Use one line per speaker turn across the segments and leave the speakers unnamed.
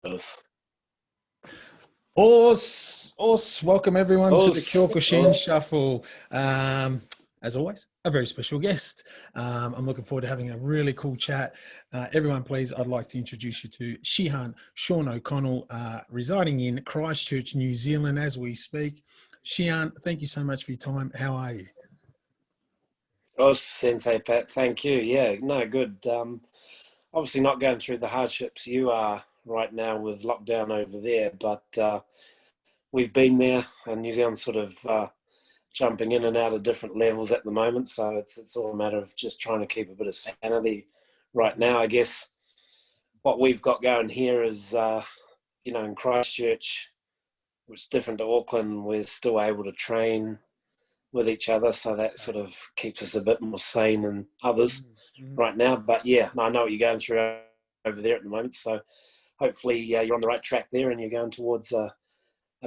Welcome everyone to the Kyokushin Shuffle. As always, a very special guest. I'm looking forward to having a really cool chat. Everyone, please, I'd like to introduce you to Shihan Sean O'Connell, residing in Christchurch, New Zealand as we speak. Shihan, thank you so much for your time. How are you?
Oh, Sensei Pat, thank you. Yeah, no, good. Obviously not going through the hardships you are right now with lockdown over there, but we've been there, and New Zealand's sort of jumping in and out of different levels at the moment, so it's all a matter of just trying to keep a bit of sanity right now. I guess what we've got going here is, in Christchurch, which is different to Auckland, we're still able to train with each other, so that sort of keeps us a bit more sane than others right now. But yeah, I know what you're going through over there at the moment, so hopefully you're on the right track there and you're going towards a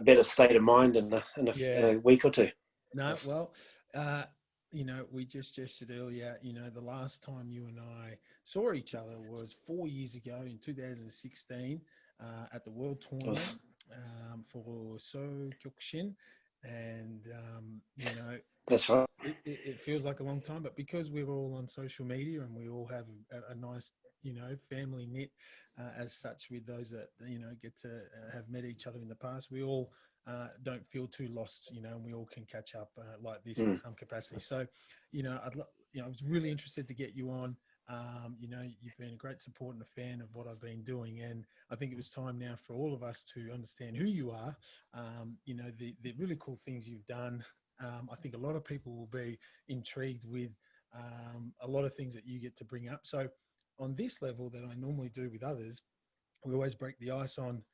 better state of mind in a week or two.
No, well, we just gestured earlier, the last time you and I saw each other was 4 years ago in 2016 at the World Tournament for Kyokushin. And,
that's right.
It feels like a long time, but because we're all on social media and we all have a nice, family knit as such with those that, get to have met each other in the past, we all don't feel too lost, and we all can catch up like this in some capacity. So, I was really interested to get you on. You've been a great support and a fan of what I've been doing, and I think it was time now for all of us to understand who you are, the really cool things you've done. I think a lot of people will be intrigued with a lot of things that you get to bring up. So on this level that I normally do with others, we always break the ice on,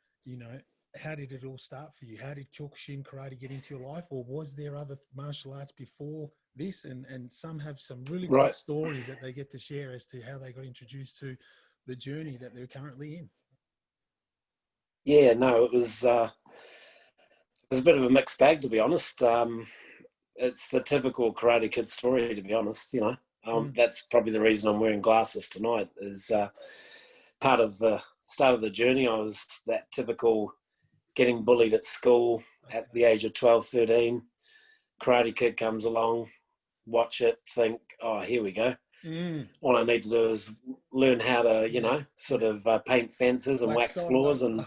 how did it all start for you? How did Kyokushin Karate get into your life? Or was there other martial arts before this? And some have some really good stories that they get to share as to how they got introduced to the journey that they're currently in.
Yeah, no, it was a bit of a mixed bag, to be honest. It's the typical Karate Kid story, to be honest, That's probably the reason I'm wearing glasses tonight, is part of the start of the journey. I was that typical getting bullied at school at the age of 12, 13. Karate Kid comes along, watch it, think, oh, here we go. All I need to do is learn how to, paint fences and wax floors, and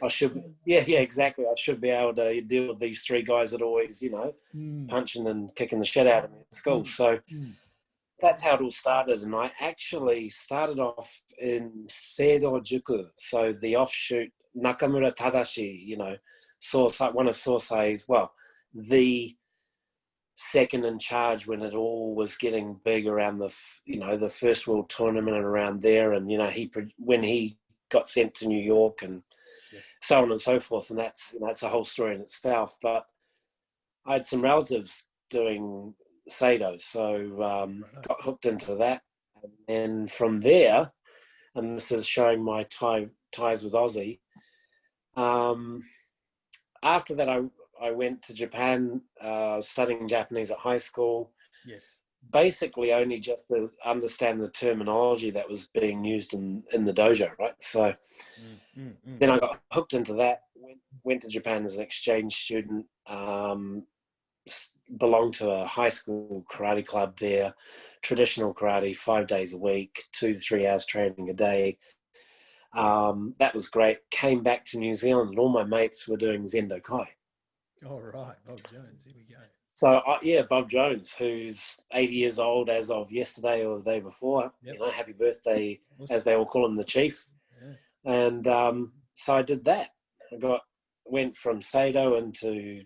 I should, exactly. I should be able to deal with these three guys that always, punching and kicking the shit out of me at school. So that's how it all started. And I actually started off in Seido-juku, so the offshoot Nakamura Tadashi, one of Sosei's, the second in charge when it all was getting big around the first world tournament and around there. And, when he got sent to New York and so on and so forth. And that's a whole story in itself. But I had some relatives doing Seido, so got hooked into that. And then from there, and this is showing my ties with Aussie, after that I went to Japan, studying Japanese at high school.
Yes. Basically
only just to understand the terminology that was being used in the dojo, right? So then I got hooked into that, went to Japan as an exchange student, belonged to a high school karate club there, traditional karate, 5 days a week, 2 to 3 hours training a day. That was great. Came back to New Zealand and all my mates were doing Zendo Kai.
All right, Bob Jones, here we go.
So, Bob Jones, who's 80 years old as of yesterday or the day before. Yep. Happy birthday, as they all call him, the chief. Yeah. And so I did that. I went from Seido into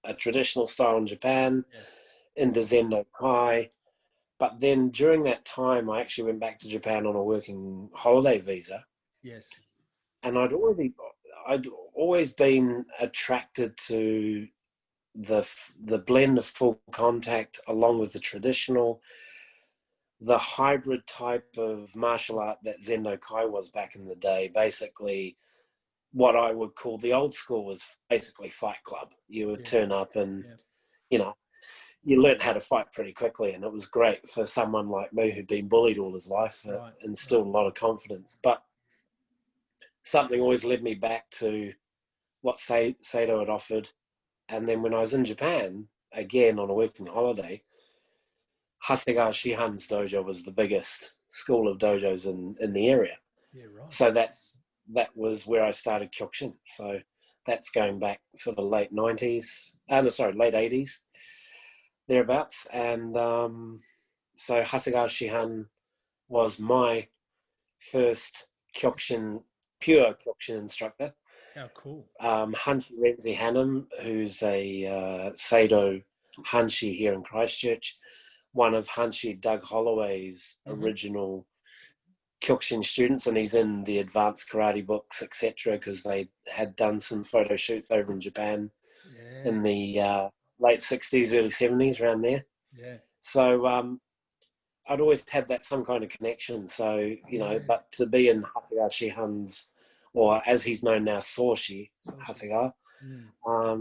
a traditional style in Japan, into Zendo Kai. But then during that time, I actually went back to Japan on a working holiday visa.
Yes.
And I'd always been attracted to the blend of full contact along with the traditional, the hybrid type of martial art that Zendo Kai was back in the day. Basically, what I would call the old school was basically Fight Club. You would turn up and, you learned how to fight pretty quickly, and it was great for someone like me who'd been bullied all his life. Instilled a lot of confidence. But something always led me back to what Sato had offered. And then when I was in Japan, again on a working holiday, Hasegawa Shihan's dojo was the biggest school of dojos in the area.
Yeah, right.
So that was where I started Kyokushin. So that's going back sort of late 80s, thereabouts. And so Hasegawa Shihan was my first Kyokushin, pure Kyokushin instructor.
How cool.
Hanshi Renzi Hanum, who's a Seido Hanshi here in Christchurch, one of Hanshi Doug Holloway's original Kyokushin students, and he's in the advanced karate books, etc., because they had done some photo shoots over in Japan in the late 60s, early 70s, around there.
Yeah.
So I'd always had that some kind of connection. So, you know, but to be in Hasegawa Shihan's, or as he's known now, Soshi Hasegawa,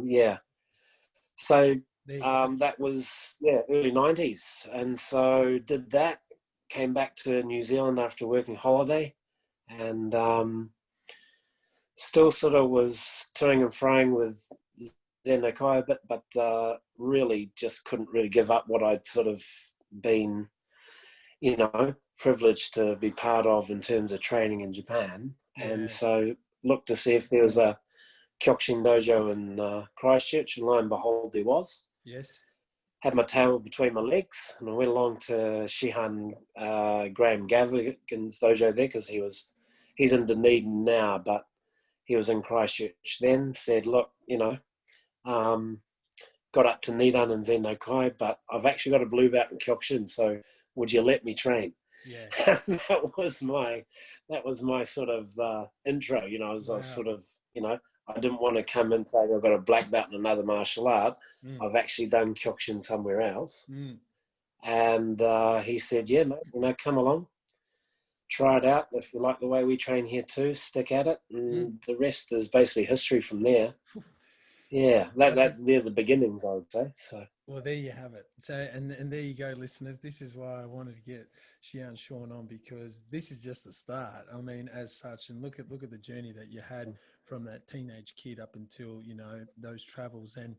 yeah. So that was, early 90s. And so did that, came back to New Zealand after a working holiday, and still sort of was toing and froing with Zen Nagoya a bit, but really just couldn't really give up what I'd sort of been, you know, privileged to be part of in terms of training in Japan. And so looked to see if there was a Kyokushin dojo in Christchurch, and lo and behold, there was.
Yes.
Had my tail between my legs, and I went along to Shihan Graham Gavigan's dojo there, because he's in Dunedin now, but he was in Christchurch then. Said, look, you know, got up to Nidan and Zen Nagoya, but I've actually got a blue belt in Kyokushin, so would you let me train?
Yeah.
that was my sort of intro, you know. I was sort of, you know, I didn't want to come and say I've got a black belt in another martial art. I've actually done Kyokushin somewhere else. And he said, yeah, mate, you know, come along, try it out. If you like the way we train here too, stick at it. And the rest is basically history from there. Yeah, they're the beginnings, I would say. So.
Well, there you have it. So, and there you go, listeners. This is why I wanted to get Shihan Sean on, because this is just the start. I mean, as such, and look at the journey that you had from that teenage kid up until, you know, those travels. And,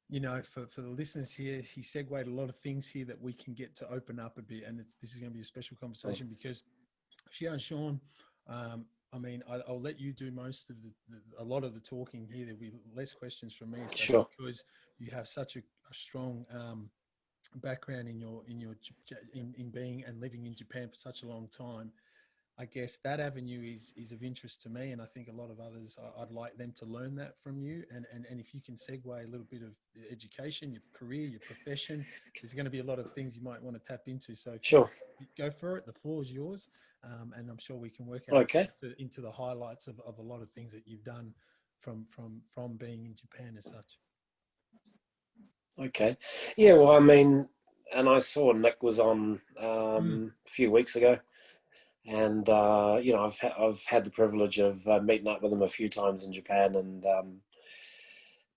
you know, for the listeners here, he segued a lot of things here that we can get to open up a bit. And this is going to be a special conversation because Shihan Sean, I mean, I'll let you do most of a lot of the talking here. There'll be less questions from me,
sure,
because you have such a strong background in being and living in Japan for such a long time. I guess that avenue is of interest to me, and I think a lot of others. I'd like them to learn that from you, and if you can segue a little bit of education, your career, your profession, there's going to be a lot of things you might want to tap into. So
sure,
go for it. The floor is yours, and I'm sure we can work out into the highlights of a lot of things that you've done from being in Japan as such.
Okay, yeah. Well, I mean, and I saw Nick was on a few weeks ago. And, you know, I've had the privilege of meeting up with him a few times in Japan, and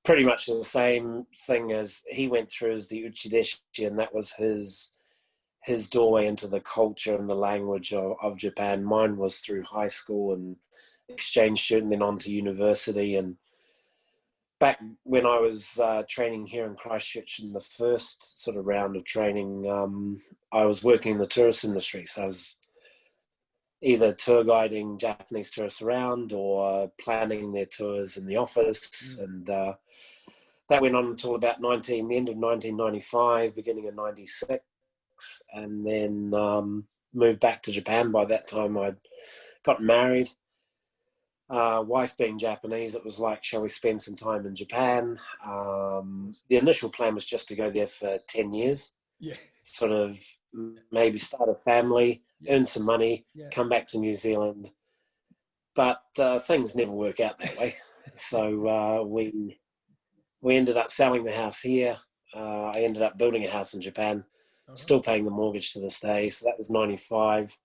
pretty much the same thing as he went through as the Uchideshi, and that was his doorway into the culture and the language of Japan. Mine was through high school and exchange student, then on to university. And back when I was training here in Christchurch in the first sort of round of training, I was working in the tourist industry. So I was either tour guiding Japanese tourists around or planning their tours in the office. And that went on until about the end of 1995, beginning of 96. And then moved back to Japan. By that time, I'd got married. Wife being Japanese, it was like, shall we spend some time in Japan? The initial plan was just to go there for 10 years.
Yeah.
Sort of maybe start a family, earn some money, come back to New Zealand. But things never work out that way. So we ended up selling the house here. I ended up building a house in Japan, still paying the mortgage to this day. So that was 95.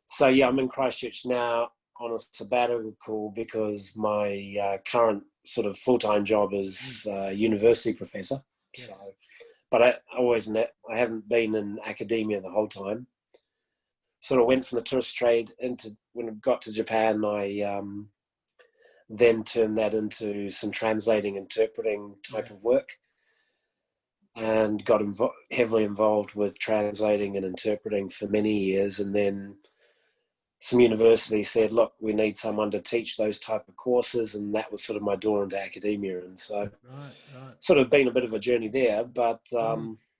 So yeah, I'm in Christchurch now on a sabbatical because my current sort of full-time job is university professor.
Yes.
But I haven't been in academia the whole time. sort of went from the tourist trade into, when I got to Japan, I then turned that into some translating, interpreting type of work, and got heavily involved with translating and interpreting for many years. And then some universities said, look, we need someone to teach those type of courses, and that was sort of my door into academia. And so sort of been a bit of a journey there. But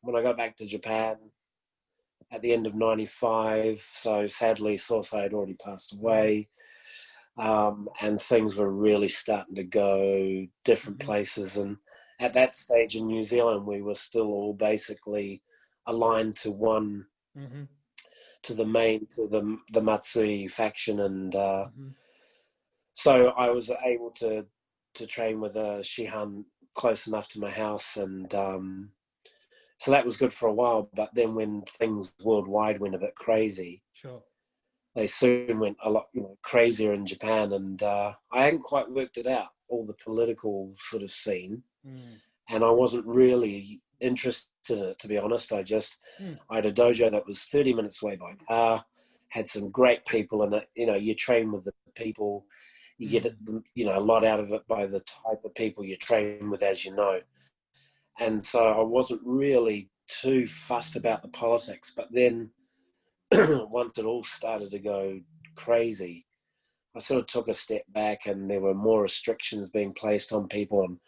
when I got back to Japan at the end of 95, so sadly Sosei had already passed away, and things were really starting to go different places. And at that stage in New Zealand, we were still all basically aligned to one, to the Matsui faction. And so I was able to train with a Shihan close enough to my house. And so that was good for a while. But then when things worldwide went a bit crazy, they soon went a lot crazier in Japan. And I hadn't quite worked it out, all the political sort of scene. And I wasn't really interested in it, to be honest. I had a dojo that was 30 minutes away by car, had some great people in it. You train with the people, you get a lot out of it by the type of people you train with, as you know. And so I wasn't really too fussed about the politics. But then once it all started to go crazy, I sort of took a step back, and there were more restrictions being placed on people on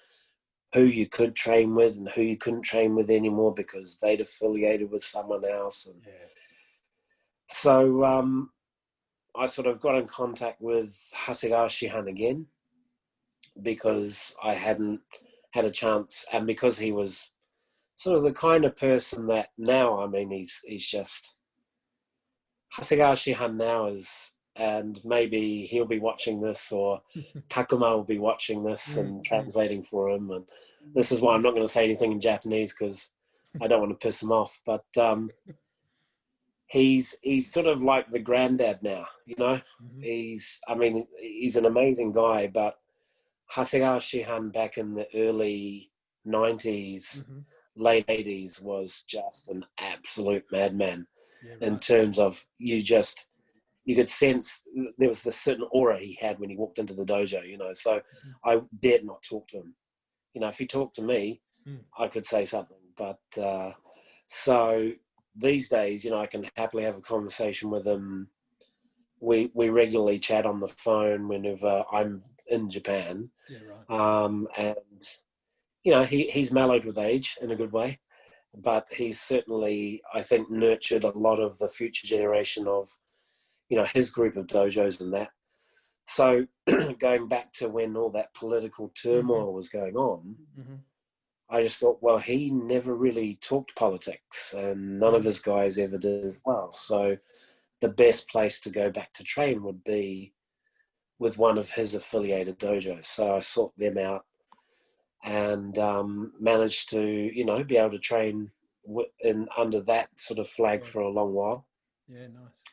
who you could train with and who you couldn't train with anymore because they'd affiliated with someone else. And so I sort of got in contact with Hasegawa Shihan again, because I hadn't had a chance, and because he was sort of the kind of person that now, I mean, he's just, Hasegawa Shihan now is, and maybe he'll be watching this, or Takuma will be watching this and translating for him. And this is why I'm not going to say anything in Japanese, because I don't want to piss him off. But he's sort of like the granddad now, He's an amazing guy, but Hasegawa Shihan back in the early 90s, late 80s was just an absolute madman in terms of you could sense there was this certain aura he had when he walked into the dojo, so I dared not talk to him. If he talked to me, I could say something. But so these days, I can happily have a conversation with him. We regularly chat on the phone whenever I'm in Japan. And, he's mellowed with age in a good way, but he's certainly, I think, nurtured a lot of the future generation of, his group of dojos and that. So going back to when all that political turmoil was going on, I just thought, well, he never really talked politics, and none of his guys ever did as well. So the best place to go back to train would be with one of his affiliated dojos. So I sought them out and managed to, be able to train under that sort of flag for a long while.
Yeah, nice.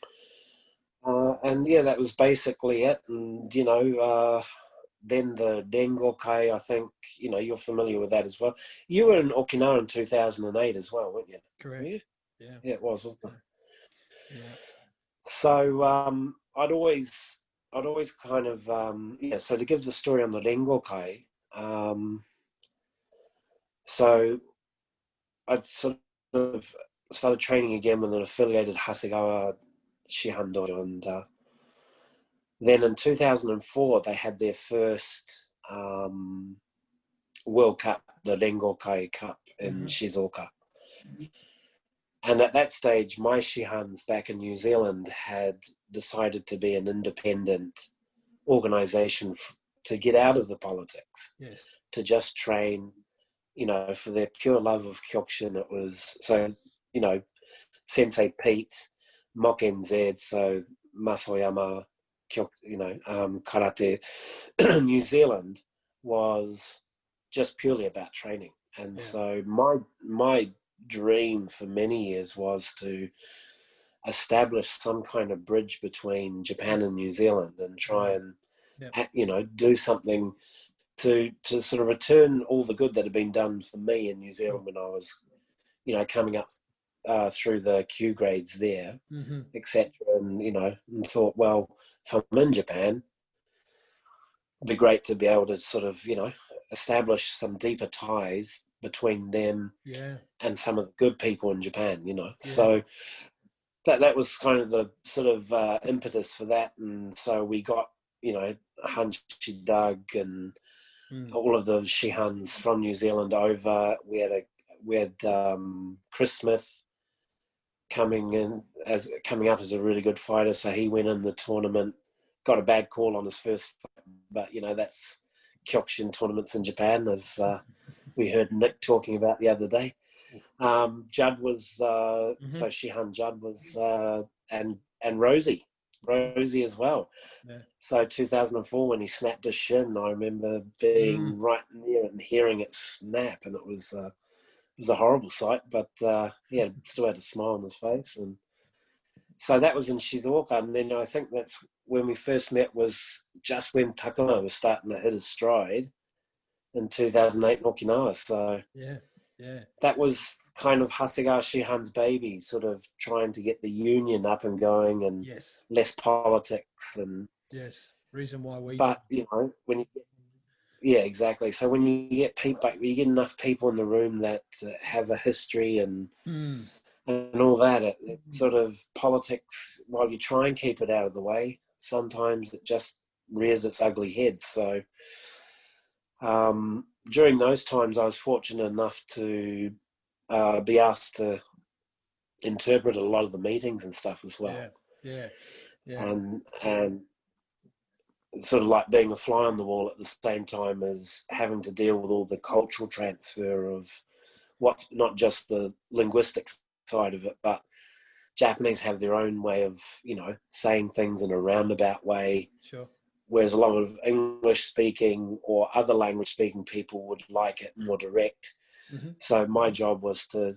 And that was basically it. And, then the Dengokai, I think, you're familiar with that as well. You were in Okinawa in 2008 as well, weren't you?
Correct.
You?
Yeah.
Yeah, it was, wasn't it?
Yeah.
So I'd always kind of, so to give the story on the Dengokai, so I'd sort of started training again with an affiliated Hasegawa Shihan dojo, and then in 2004 they had their first World Cup, the Rengokai Cup in Shizuoka. And at that stage, my Shihans back in New Zealand had decided to be an independent organization to get out of the politics, to just train, for their pure love of Kyokushin. It was, so, Sensei Pete, MOKNZ, so Masoyama, Karate New Zealand was just purely about training. And so my dream for many years was to establish some kind of bridge between Japan and New Zealand and try and, do something to sort of return all the good that had been done for me in New Zealand when I was, coming up through the Q grades there,
Mm-hmm.
etc. And, you know, and thought, well, if I'm in Japan, it'd be great to be able to sort of, you know, establish some deeper ties between them and some of the good people in Japan, you know.
Yeah.
So that was kind of the sort of impetus for that. And so we got, you know, Hanshi Doug and all of the Shihans from New Zealand over. We had Chris Smith coming up as a really good fighter, so he went in the tournament, got a bad call on his first fight, but you know, that's Kyokushin tournaments in Japan, as we heard Nick talking about the other day. Judd was so Shihan Judd was and Rosie as well. Yeah. So 2004 when he snapped his shin, I remember being right near it and hearing it snap, and it was a horrible sight, but yeah, still had a smile on his face. And so that was in Shizuoka, and then I think that's when we first met, was just when Takuma was starting to hit his stride in 2008 in Okinawa. So that was kind of Hasegawa Shihan's baby, sort of trying to get the union up and going, and less politics and
reason why we.
But you know, when you exactly. So when you get people, you get enough people in the room that have a history and all that, it sort of politics, while you try and keep it out of the way, sometimes it just rears its ugly head. So during those times, I was fortunate enough to be asked to interpret a lot of the meetings and stuff as well. And sort of like being a fly on the wall at the same time as having to deal with all the cultural transfer of what's not just the linguistic side of it, but Japanese have their own way of, you know, saying things in a roundabout way.
Sure.
Whereas a lot of English speaking or other language speaking people would like it more direct. So my job was to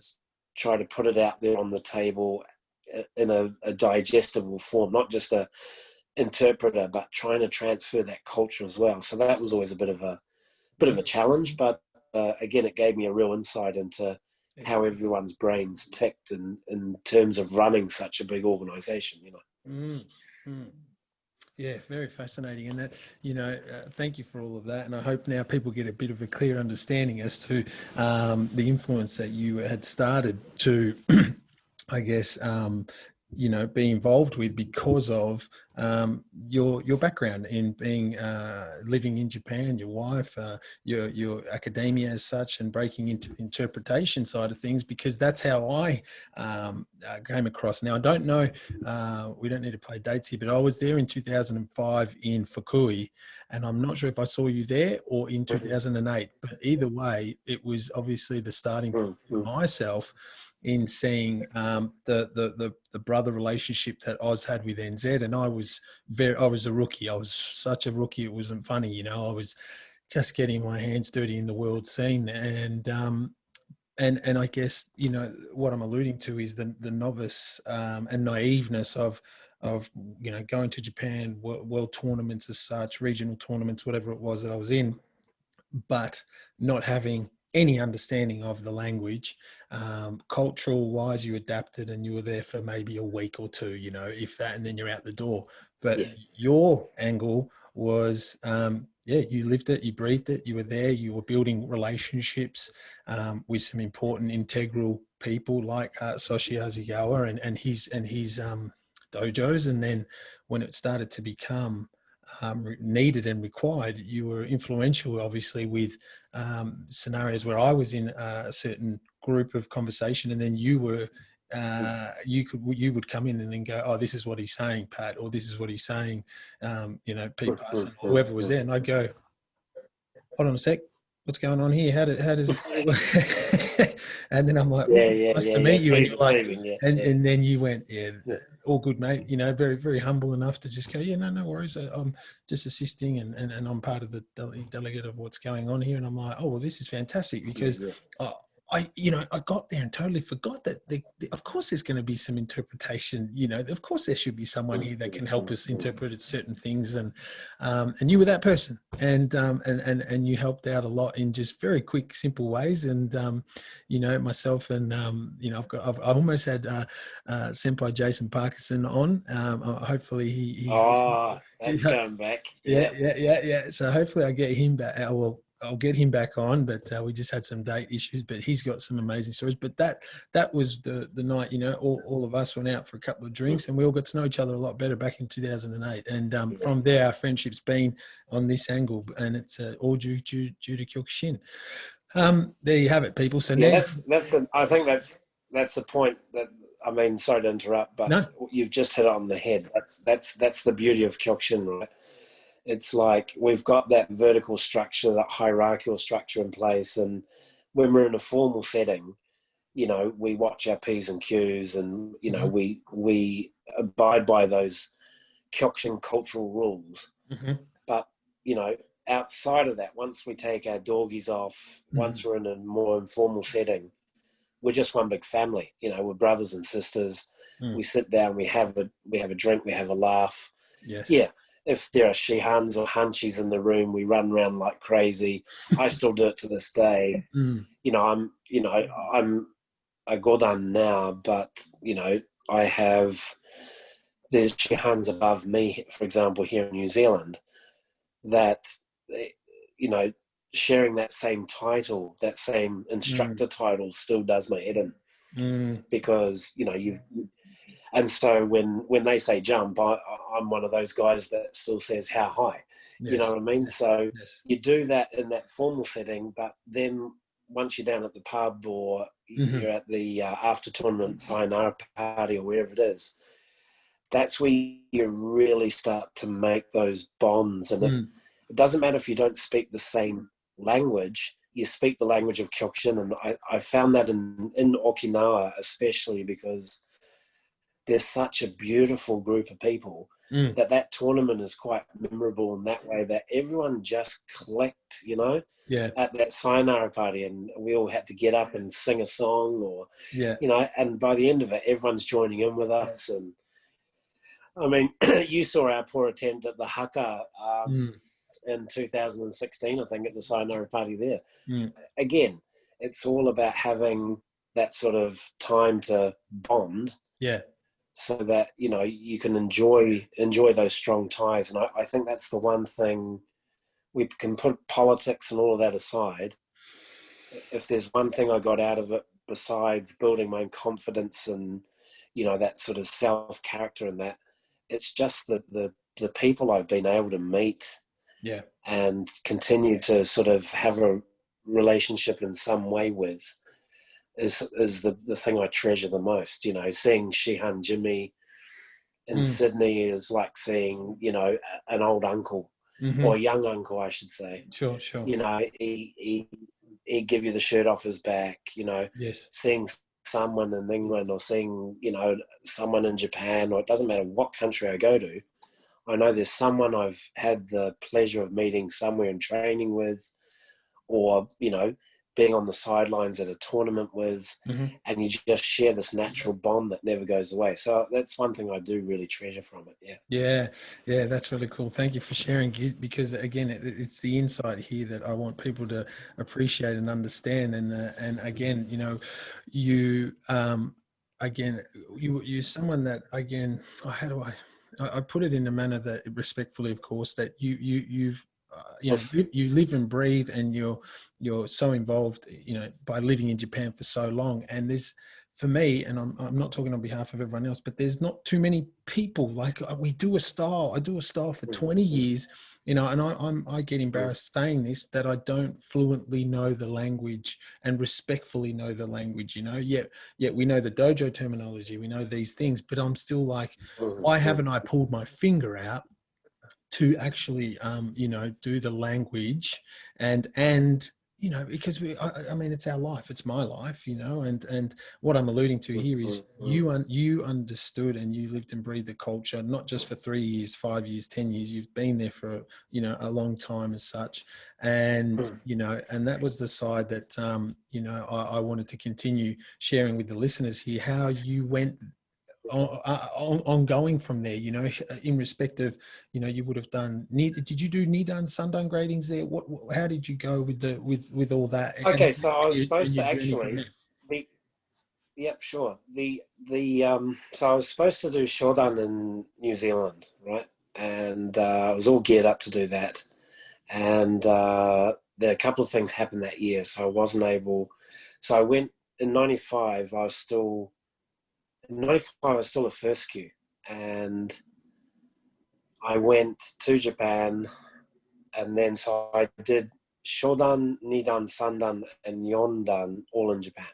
try to put it out there on the table in a digestible form, not just a interpreter, but trying to transfer that culture as well. So that was always a bit of a challenge, but again, it gave me a real insight into how everyone's brains ticked in terms of running such a big organization, you know.
Yeah, very fascinating. And that, you know, thank you for all of that. And I hope now people get a bit of a clear understanding as to the influence that you had started to, I guess, you know, be involved with because of your background in being living in Japan, your wife, your academia as such, and breaking into the interpretation side of things, because that's how I came across. Now, I don't know, we don't need to play dates here, but I was there in 2005 in Fukui, and I'm not sure if I saw you there or in 2008, but either way, it was obviously the starting point for myself in seeing the brother relationship that Oz had with NZ. And I was a rookie. I was such a rookie. It wasn't funny. You know, I was just getting my hands dirty in the world scene. And I guess, you know, what I'm alluding to is the novice and naiveness of, you know, going to Japan, world tournaments as such, regional tournaments, whatever it was that I was in, but not having any understanding of the language. Cultural wise, you adapted and you were there for maybe a week or two, you know, if that, and then you're out the door. But your angle was, you lived it, you breathed it, you were there, you were building relationships with some important integral people like Soshi Azigawa and his dojos. And then when it started to become needed and required, you were influential, obviously, with scenarios where I was in a certain group of conversation, and then you were you would come in and then go, oh, this is what he's saying, Pat, or this is what he's saying, you know, Pete Parson, or whoever was there, and I'd go, hold on a sec, what's going on here? How does and then I'm like, nice to meet you, and you're like, and then you went, all good, mate, you know, very, very humble enough to just go, no worries, I'm just assisting, and I'm part of the delegate of what's going on here. And I'm like, oh, well, this is fantastic, because I got there and totally forgot that of course there's going to be some interpretation, of course there should be someone here that can help us interpret certain things. And you were that person, and you helped out a lot in just very quick, simple ways. And, myself and, I almost had Senpai Jason Parkinson on. Hopefully
that's going back.
Yeah. So hopefully I get him back. I'll get him back on, but we just had some date issues, but he's got some amazing stories. But that was the night, all of us went out for a couple of drinks and we all got to know each other a lot better back in 2008. And from there, our friendship's been on this angle, and it's all due to Kyokushin. There you have it, people. So now
I think that's the point that, I mean, sorry to interrupt, but you've just hit it on the head. That's the beauty of Kyokushin, right? It's like we've got that vertical structure, that hierarchical structure in place. And when we're in a formal setting, we watch our P's and Q's, and, we abide by those Kyokushin cultural rules.
Mm-hmm.
But, outside of that, once we take our doggies off, once we're in a more informal setting, we're just one big family. We're brothers and sisters. We sit down, we have a drink, we have a laugh.
Yes.
Yeah. If there are Shihans or Hunchies in the room, we run around like crazy. I still do it to this day. I'm a Godan now, but I have, there's Shihans above me, for example, here in New Zealand, that sharing that same title, that same instructor title, still does my head in, because and so when they say jump, I'm one of those guys that still says how high. Yes. You know what I mean? So you do that in that formal setting, but then once you're down at the pub or you're at the after tournament sayonara party or wherever it is, that's where you really start to make those bonds. And it doesn't matter if you don't speak the same language, you speak the language of Kyokushin. And I found that in Okinawa especially, because there's such a beautiful group of people that tournament is quite memorable in that way, that everyone just clicked, at that sayonara party, and we all had to get up and sing a song, or, and by the end of it, everyone's joining in with us. And I mean, you saw our poor attempt at the haka in 2016, I think, at the sayonara party there. Again, it's all about having that sort of time to bond.
Yeah.
So that, you can enjoy those strong ties. And I think that's the one thing, we can put politics and all of that aside. If there's one thing I got out of it, besides building my own confidence and, that sort of self-character and that, it's just the people I've been able to meet and continue to sort of have a relationship in some way with, is the thing I treasure the most. Seeing Shihan Jimmy in Sydney is like seeing, an old uncle, or a young uncle, I should say.
Sure.
He give you the shirt off his back,
Yes.
Seeing someone in England, or seeing, someone in Japan, or it doesn't matter what country I go to, I know there's someone I've had the pleasure of meeting somewhere and training with, or, being on the sidelines at a tournament with, and you just share this natural bond that never goes away. So that's one thing I do really treasure from it.
Yeah, that's really cool. Thank you for sharing, because again, it's the insight here that I want people to appreciate and understand. And again, you're someone that, again, how do I put it in a manner that respectfully, of course, that you've you live and breathe, and you're so involved, by living in Japan for so long. And there's, for me, and I'm not talking on behalf of everyone else, but there's not too many people like I do a style for 20 years, and I get embarrassed saying this, that I don't fluently know the language and respectfully know the language, yet we know the dojo terminology, we know these things, but I'm still like, why haven't I pulled my finger out to actually, do the language and you know, because I mean, it's our life, it's my life, you know, and what I'm alluding to here is you understood and you lived and breathed the culture, not just for 3 years, 5 years, 10 years, you've been there for, you know, a long time as such. And, you know, and that was the side that, you know, I wanted to continue sharing with the listeners here, how you went ongoing from there, you know, in respect of, you know, you would have done, did you do Nidan, Sundan gradings there? How did you go with the, with all that?
Okay, so I was supposed to
journey
actually, yep, sure. So I was supposed to do Shodan in New Zealand, right? And I was all geared up to do that. And there a couple of things happened that year, so I wasn't able. So I went in '95. I was still a first Q, and I went to Japan, and then so I did Shodan, Nidan, Sandan, and Yondan all in Japan.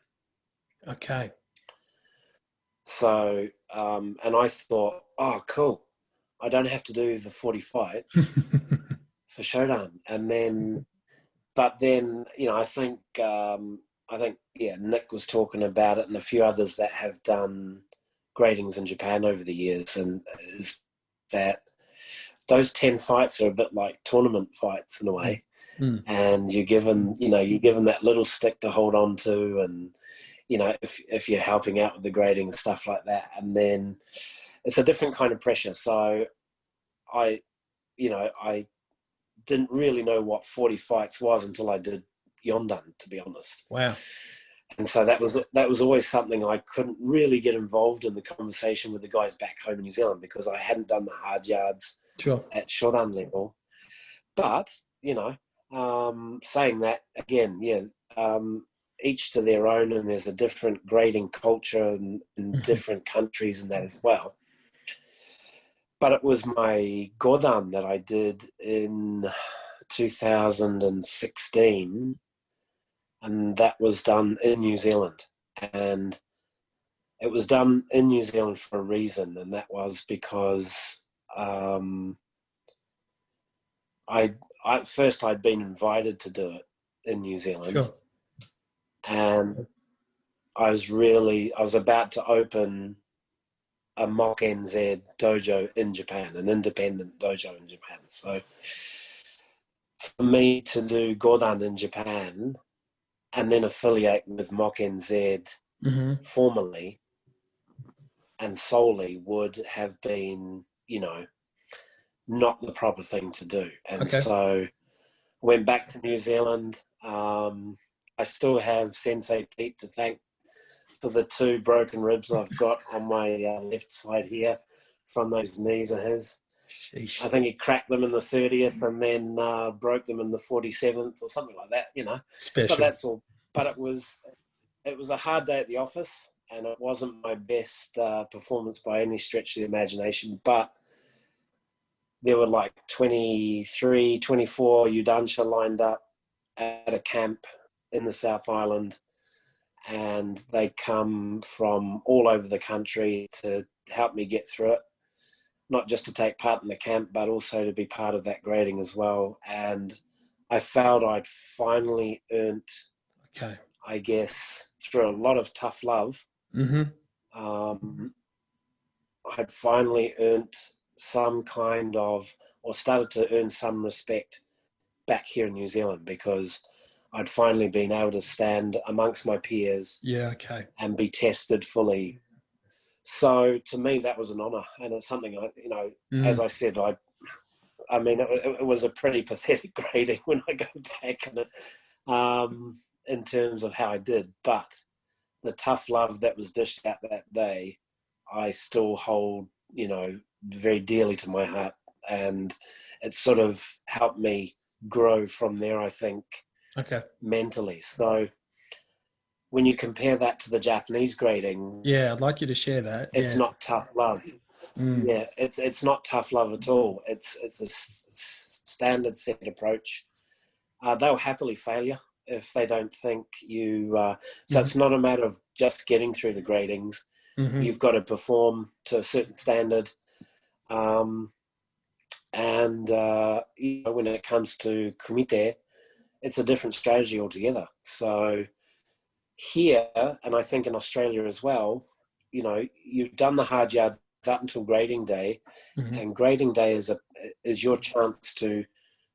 Okay.
So, and I thought, oh, cool. I don't have to do the 40 fights for Shodan. And then, but then, you know, I think, yeah, Nick was talking about it and a few others that have done gradings in Japan over the years, and is that those 10 fights are a bit like tournament fights in a way. And you're given that little stick to hold on to, and, you know, if you're helping out with the grading and stuff like that, and then it's a different kind of pressure. So I didn't really know what 40 fights was until I did Yondan, to be honest.
Wow.
And so that was always something I couldn't really get involved in the conversation with the guys back home in New Zealand, because I hadn't done the hard yards at Shodan level. But, you know, saying that again, yeah, each to their own, and there's a different grading culture in different countries and that as well. But it was my Godan that I did in 2016, and that was done in New Zealand. And it was done in New Zealand for a reason, and that was because I'd been invited to do it in New Zealand.
Sure.
And I was about to open a MOKNZ dojo in Japan, an independent dojo in Japan. So for me to do Godan in Japan and then affiliate with MOKNZ formally and solely would have been, you know, not the proper thing to do. And so I went back to New Zealand. I still have Sensei Pete to thank for the 2 broken ribs I've got on my left side here from those knees of his. Sheesh. I think he cracked them in the 30th and then broke them in the 47th or something like that, you know.
Special.
But that's all. But it was a hard day at the office, and it wasn't my best performance by any stretch of the imagination. But there were like 23, 24 Yudansha lined up at a camp in the South Island, and they come from all over the country to help me get through it, not just to take part in the camp, but also to be part of that grading as well. And I felt I'd finally earned, I guess, through a lot of tough love, I'd finally earned some kind of, or started to earn some respect back here in New Zealand, because I'd finally been able to stand amongst my peers and be tested fully. So to me, that was an honour, and it's something as I said, I mean, it was a pretty pathetic grading when I go back in terms of how I did, but the tough love that was dished out that day, I still hold, you know, very dearly to my heart, and it sort of helped me grow from there, I think. Mentally. So when you compare that to the Japanese grading,
I'd like you to share that.
It's not tough love. Yeah, it's not tough love at all. It's a standard set approach. They'll happily fail you if they don't think you. So it's not a matter of just getting through the gradings. You've got to perform to a certain standard. And you know, when it comes to kumite, it's a different strategy altogether. So here, and I think in Australia as well, you know, you've done the hard yards up until grading day, and grading day is your chance to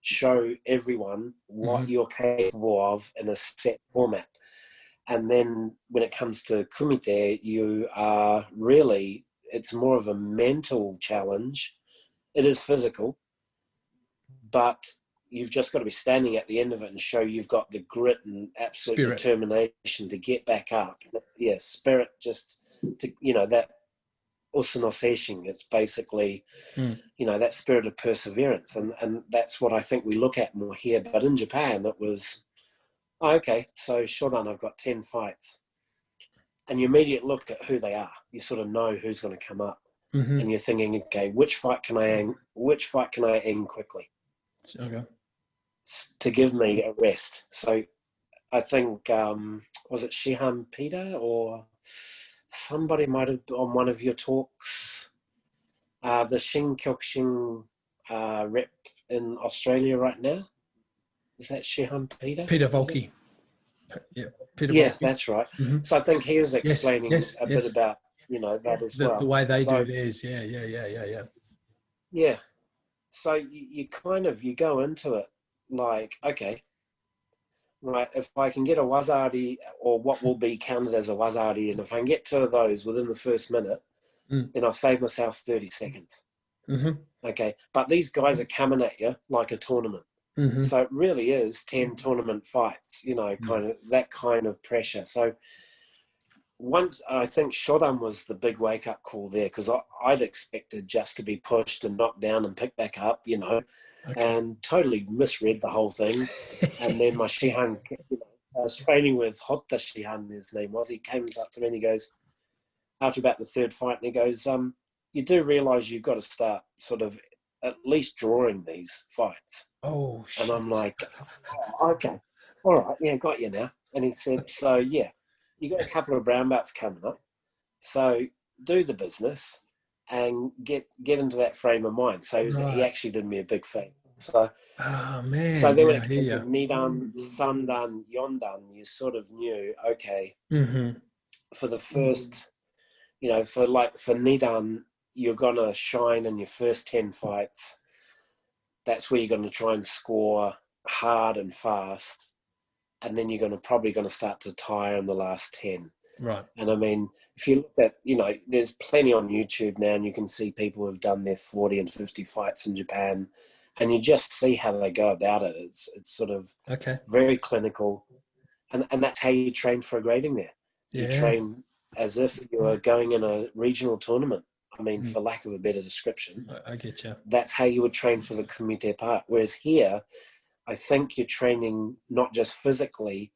show everyone what you're capable of in a set format. And then when it comes to kumite, you are really, it's more of a mental challenge. It is physical, but you've just got to be standing at the end of it and show you've got the grit and absolute determination to get back up. Yeah, spirit, just to, you know, that usunoseshin, it's basically, you know, that spirit of perseverance. And that's what I think we look at more here. But in Japan, it was, oh, okay, so Shodan, I've got 10 fights. And you immediately look at who they are. You sort of know who's going to come up. And you're thinking, okay, which fight can I end quickly?
Okay.
To give me a rest. So I think, was it Shihan Peter or somebody might have on one of your talks, the Kyokushin rep in Australia right now? Is that Shihan Peter?
Peter Volke. Yeah, Peter
yeah,
Volke.
That's right. So I think he was explaining a bit about, you know, that as well.
The way they do theirs. Yeah.
Yeah. So you kind of, you go into it like, okay, right, if I can get a wazari, or what will be counted as a wazari, and if I can get 2 of those within the first minute, then I've saved myself 30 seconds. Okay, but these guys are coming at you like a tournament. So it really is 10 tournament fights, you know, kind of that kind of pressure. So once, I think Shodan was the big wake-up call there, because I'd expected just to be pushed and knocked down and picked back up, you know, and totally misread the whole thing. And then my Shihan, you know, I was training with Hotta Shihan, his name was, he came up to me and he goes, after about the 3rd fight, and he goes, you do realise you've got to start sort of at least drawing these fights.
Oh, shit.
And I'm like, oh, okay, all right, yeah, got you now. And he said, so yeah, you got a couple of brown belts coming up, so do the business and get into that frame of mind. So he actually did me a big favor. So,
oh man.
So then when it came to Nidan, Sandan, Yondan, you sort of knew, okay, for the first, you know, for Nidan, you're gonna shine in your first 10 fights. That's where you're gonna try and score hard and fast, and then you're probably gonna start to tire in the last 10.
Right.
And I mean, if you look at, you know, there's plenty on YouTube now, and you can see people who've done their 40 and 50 fights in Japan, and you just see how they go about it. It's sort of very clinical, and that's how you train for a grading there. You train as if you were going in a regional tournament. I mean, for lack of a better description.
I get you.
That's how you would train for the kumite part. Whereas here, I think you're training not just physically,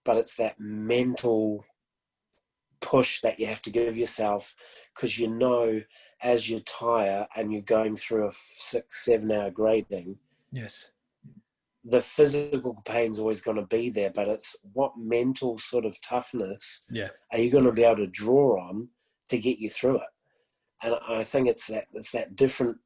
but it's that mental push that you have to give yourself, because you know, as you tire and you're going through a 6-7 hour grading, the physical pain's always going to be there, but it's what mental sort of toughness are you going to be able to draw on to get you through it. And I think it's that different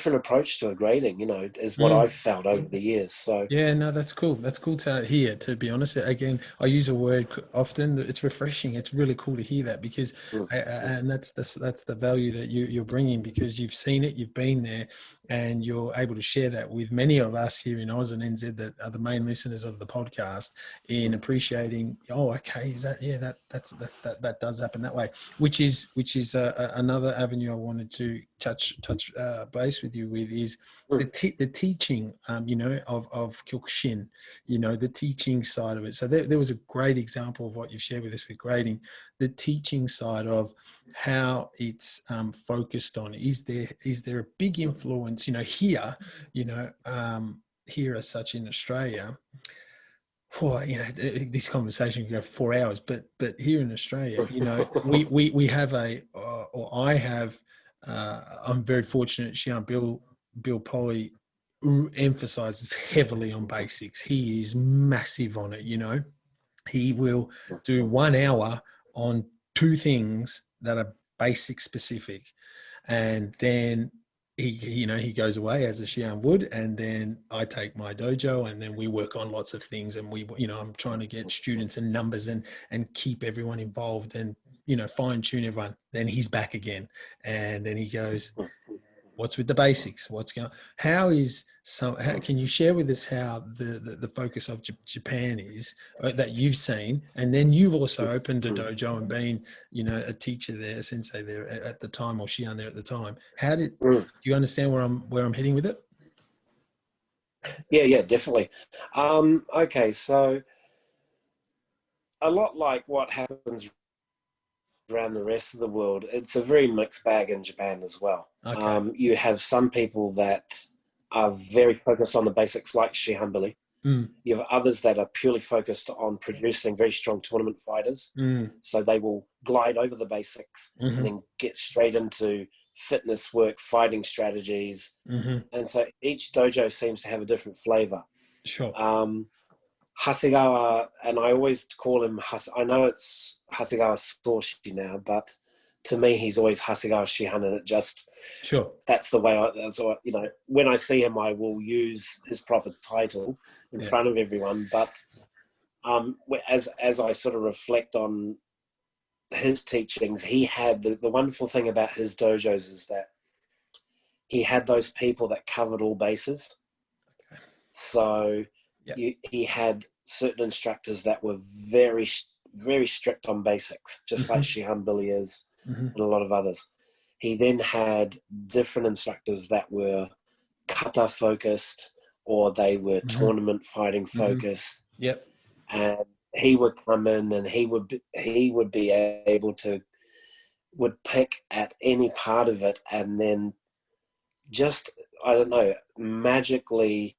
approach to a grading, you know, is what I've felt over the years. So
no, that's cool. That's cool to hear, to be honest. Again, I use a word often. It's refreshing. It's really cool to hear that, because and that's the value that you're bringing, because you've seen it, you've been there, and you're able to share that with many of us here in Oz and NZ that are the main listeners of the podcast, in appreciating, is that that does happen that way, which is another avenue I wanted to touch base with you with, is the teaching, you know, of Kyokushin, you know, the teaching side of it. So there was a great example of what you've shared with us with grading, the teaching side of how it's focused on. Is there a big influence, you know, here, you know, here as such in Australia? You know, this conversation can go 4 hours, but here in Australia, you know, we have I'm very fortunate. Shihan Bill Polly emphasizes heavily on basics. He is massive on it. You know, he will do 1 hour on 2 things that are basic specific, and then he goes away as a Shihan would, and then I take my dojo, and then we work on lots of things, and I'm trying to get students and numbers and keep everyone involved and, fine tune everyone. Then he's back again, and then he goes, what's with the basics? What's going? How can you share with us how the focus of Japan is that you've seen, and then you've also opened a dojo and been, a teacher there, a sensei there at the time, or Shihan there at the time. Do you understand where I'm heading with it?
Yeah, definitely. Okay, so a lot like what happens around the rest of the world, it's a very mixed bag in Japan as well.
Okay.
You have some people that are very focused on the basics, like Shihan Billy. You have others that are purely focused on producing very strong tournament fighters. So they will glide over the basics and then get straight into fitness work, fighting strategies. And so each dojo seems to have a different flavor.
Sure.
Hasegawa, and I always call him, I know it's Hasegawa Soshi now, but to me, he's always Hasegawa Shihan, and it just,
sure,
that's the way when I see him, I will use his proper title in front of everyone. But as I sort of reflect on his teachings, he had the wonderful thing about his dojos is that he had those people that covered all bases. Okay. So he had certain instructors that were very, very strict on basics, just like Shihan Billy is, and a lot of others. He then had different instructors that were kata focused, or they were tournament fighting focused.
Yep.
And he would come in and he would be able to pick at any part of it, and then just, I don't know, magically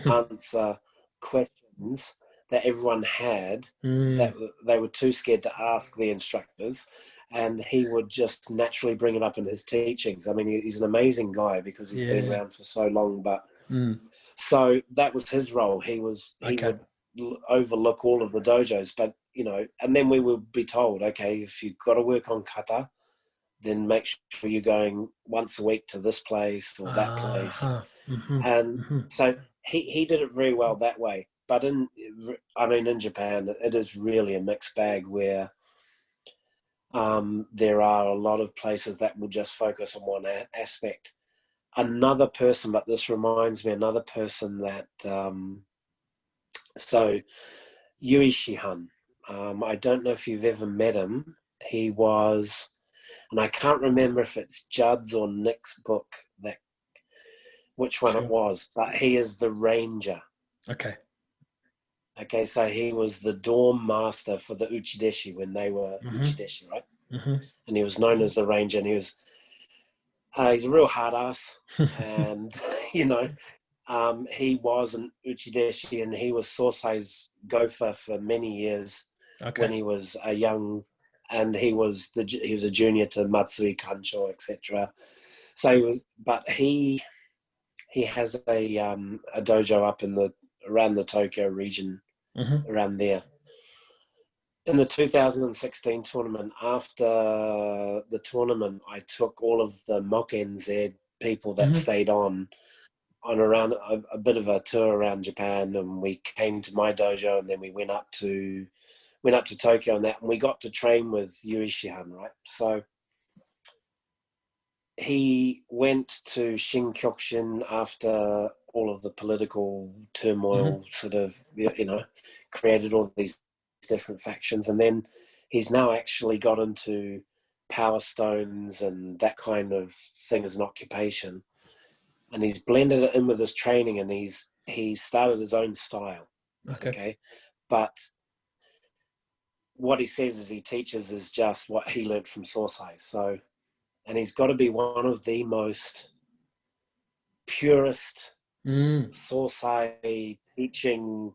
answer questions that everyone had that they were too scared to ask the instructors, and he would just naturally bring it up in his teachings. I mean, he's an amazing guy because he's been around for so long, but so that was his role. He would overlook all of the dojos, but and then we would be told, okay, if you've got to work on kata, then make sure you're going once a week to this place or that place. And so he did it very well that way. But in Japan, it is really a mixed bag where there are a lot of places that will just focus on one aspect. Another person, but this reminds me, another person that, so Yui Shihan, I don't know if you've ever met him. He was, and I can't remember if it's Judd's or Nick's book, which one it was, but he is the ranger. Okay, so he was the dorm master for the Uchideshi when they were Uchideshi, right? And he was known as the ranger, and he was, he's a real hard ass, and, he was an Uchideshi, and he was Sosai's gopher for many years when he was a young, and he was a junior to Matsui Kancho, etc. So he has a dojo up around the Tokyo region, around there. In the 2016 tournament, after the tournament, I took all of the MOKNZ people that stayed on around a bit of a tour around Japan, and we came to my dojo, and then we went up to Tokyo and we got to train with Yui Shihan, right? So he went to Kyokushin after all of the political turmoil sort of, created all these different factions. And then he's now actually got into Power Stones and that kind of thing as an occupation. And he's blended it in with his training, and he started his own style. Okay. But what he says is he teaches is just what he learned from Sosai. So, and he's got to be one of the most purest Sosai teaching,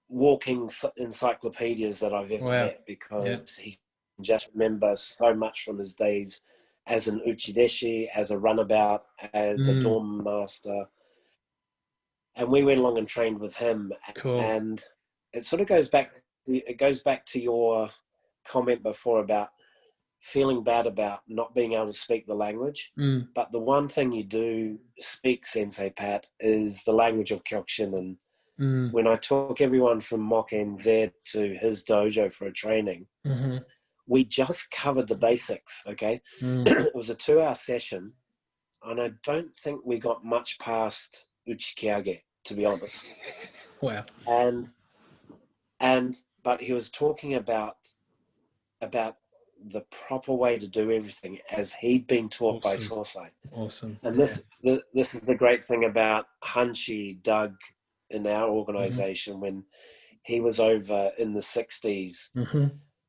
walking encyclopedias that I've ever met, because he can just remember so much from his days as an Uchideshi, as a runabout, as a dorm master. And we went along and trained with him. And it sort of goes back to your comment before about feeling bad about not being able to speak the language. But the one thing you do speak, Sensei Pat, is the language of Kyokushin. And when I took everyone from MOKNZ to his dojo for a training, we just covered the basics, okay? It was a 2-hour session, and I don't think we got much past Uchikiage, to be honest.
Wow.
But he was talking about the proper way to do everything as he'd been taught by Sosai.
Awesome.
And this is the great thing about Hanshi Doug in our organization. When he was over in the 60s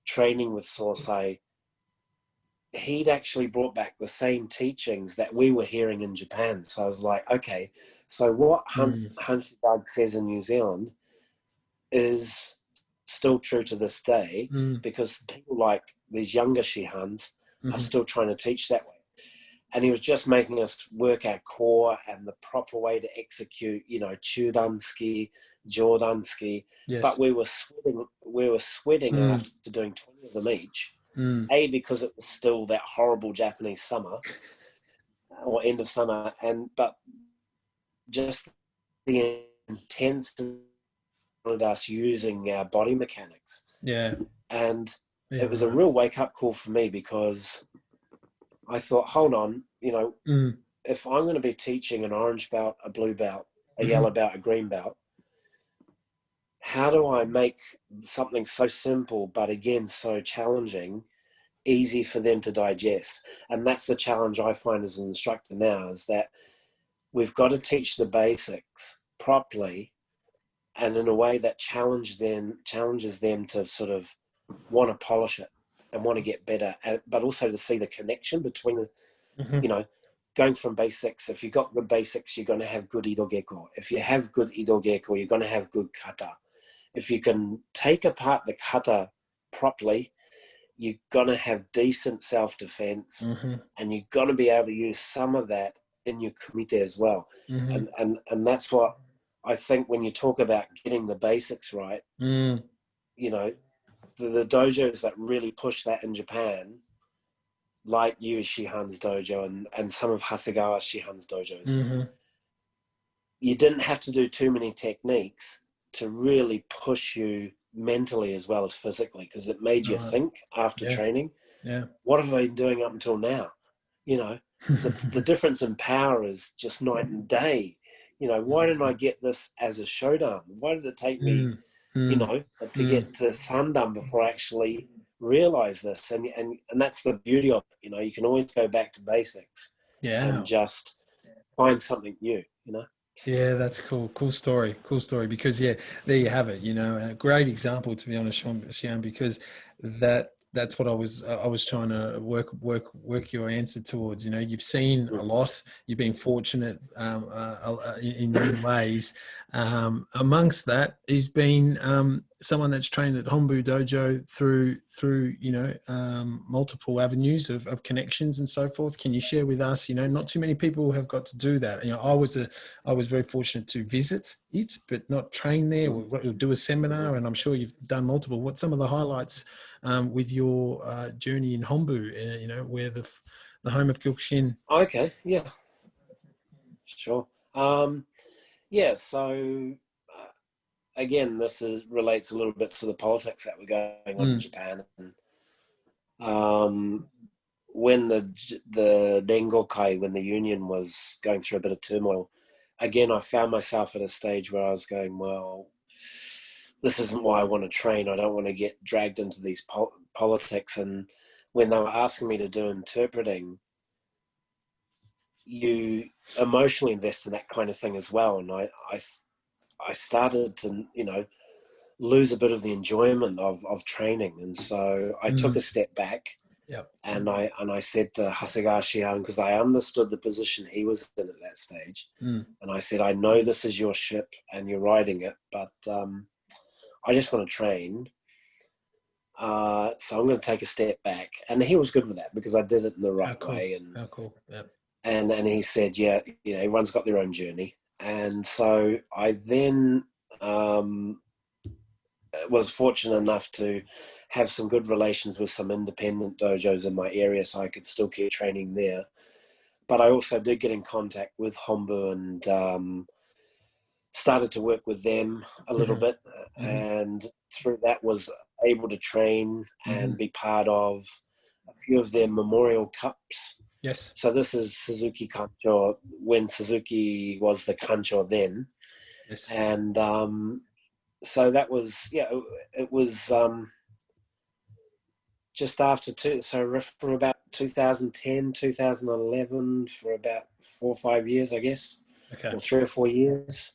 training with Sosai, he'd actually brought back the same teachings that we were hearing in Japan. So I was like, okay, so what Hanshi Doug says in New Zealand is still true to this day, because people like these younger Shihans are still trying to teach that way. And he was just making us work our core and the proper way to execute, Chudanski, Jordanski. Yes. But we were sweating after doing 20 of them each. A, because it was still that horrible Japanese summer or end of summer, but just the intensity of us using our body mechanics.
Yeah.
And it was a real wake-up call for me, because I thought, hold on, if I'm going to be teaching an orange belt, a blue belt, a yellow belt, a green belt, how do I make something so simple, but again, so challenging, easy for them to digest? And that's the challenge I find as an instructor now, is that we've got to teach the basics properly and in a way that challenges them to sort of want to polish it and want to get better, but also to see the connection between going from basics. If you've got good basics, you're going to have good idogeko. If you have good idogeko, you're going to have good kata. If you can take apart the kata properly, you're going to have decent self-defense, and you've got to be able to use some of that in your kumite as well. And that's what I think when you talk about getting the basics right, the dojos that really push that in Japan, like you, Shihan's dojo, and some of Hasegawa Shihan's dojos, you didn't have to do too many techniques to really push you mentally as well as physically, because it made you think after training, what have I been doing up until now? The difference in power is just night and day. Why didn't I get this as a shodan? Why did it take me, to get to Sandan before I actually realize this? And that's the beauty of it. You can always go back to basics and just find something new,
Yeah, that's cool. Cool story. Because there you have it. A great example, to be honest, Shihan, because that's what I was trying to work your answer towards. You've seen a lot. You've been fortunate in many ways. Amongst that, he's been someone that's trained at Hombu Dojo through multiple avenues of connections and so forth. Can you share with us? Not too many people have got to do that. I was very fortunate to visit it, but not train there. We'll do a seminar, and I'm sure you've done multiple. What's some of the highlights with your journey in Hombu? Where the home of Kyokushin?
Okay, yeah, sure. So again, this relates a little bit to the politics that were going on in Japan. And, when the Dengokai, when the union was going through a bit of turmoil, again, I found myself at a stage where I was going, well, this isn't why I want to train. I don't want to get dragged into these politics. And when they were asking me to do interpreting, you emotionally invest in that kind of thing as well. And I started to, lose a bit of the enjoyment of training. And so I took a step back.
Yep.
And I said to Hasegawa Shihan, because I understood the position he was in at that stage, and I said, I know this is your ship and you're riding it, but I just want to train. So I'm going to take a step back. And he was good with that, because I did it in the right way. And,
cool. Yep.
And he said, everyone's got their own journey. And so I then was fortunate enough to have some good relations with some independent dojos in my area, so I could still keep training there. But I also did get in contact with Hombu and started to work with them a little bit, and through that was able to train and be part of a few of their memorial cups.
Yes.
So this is Suzuki Kancho, when Suzuki was the Kancho then.
Yes.
And so that was, it was just after from about 2010, 2011, for about 4 or 5 years, I guess.
Okay.
Or 3 or 4 years.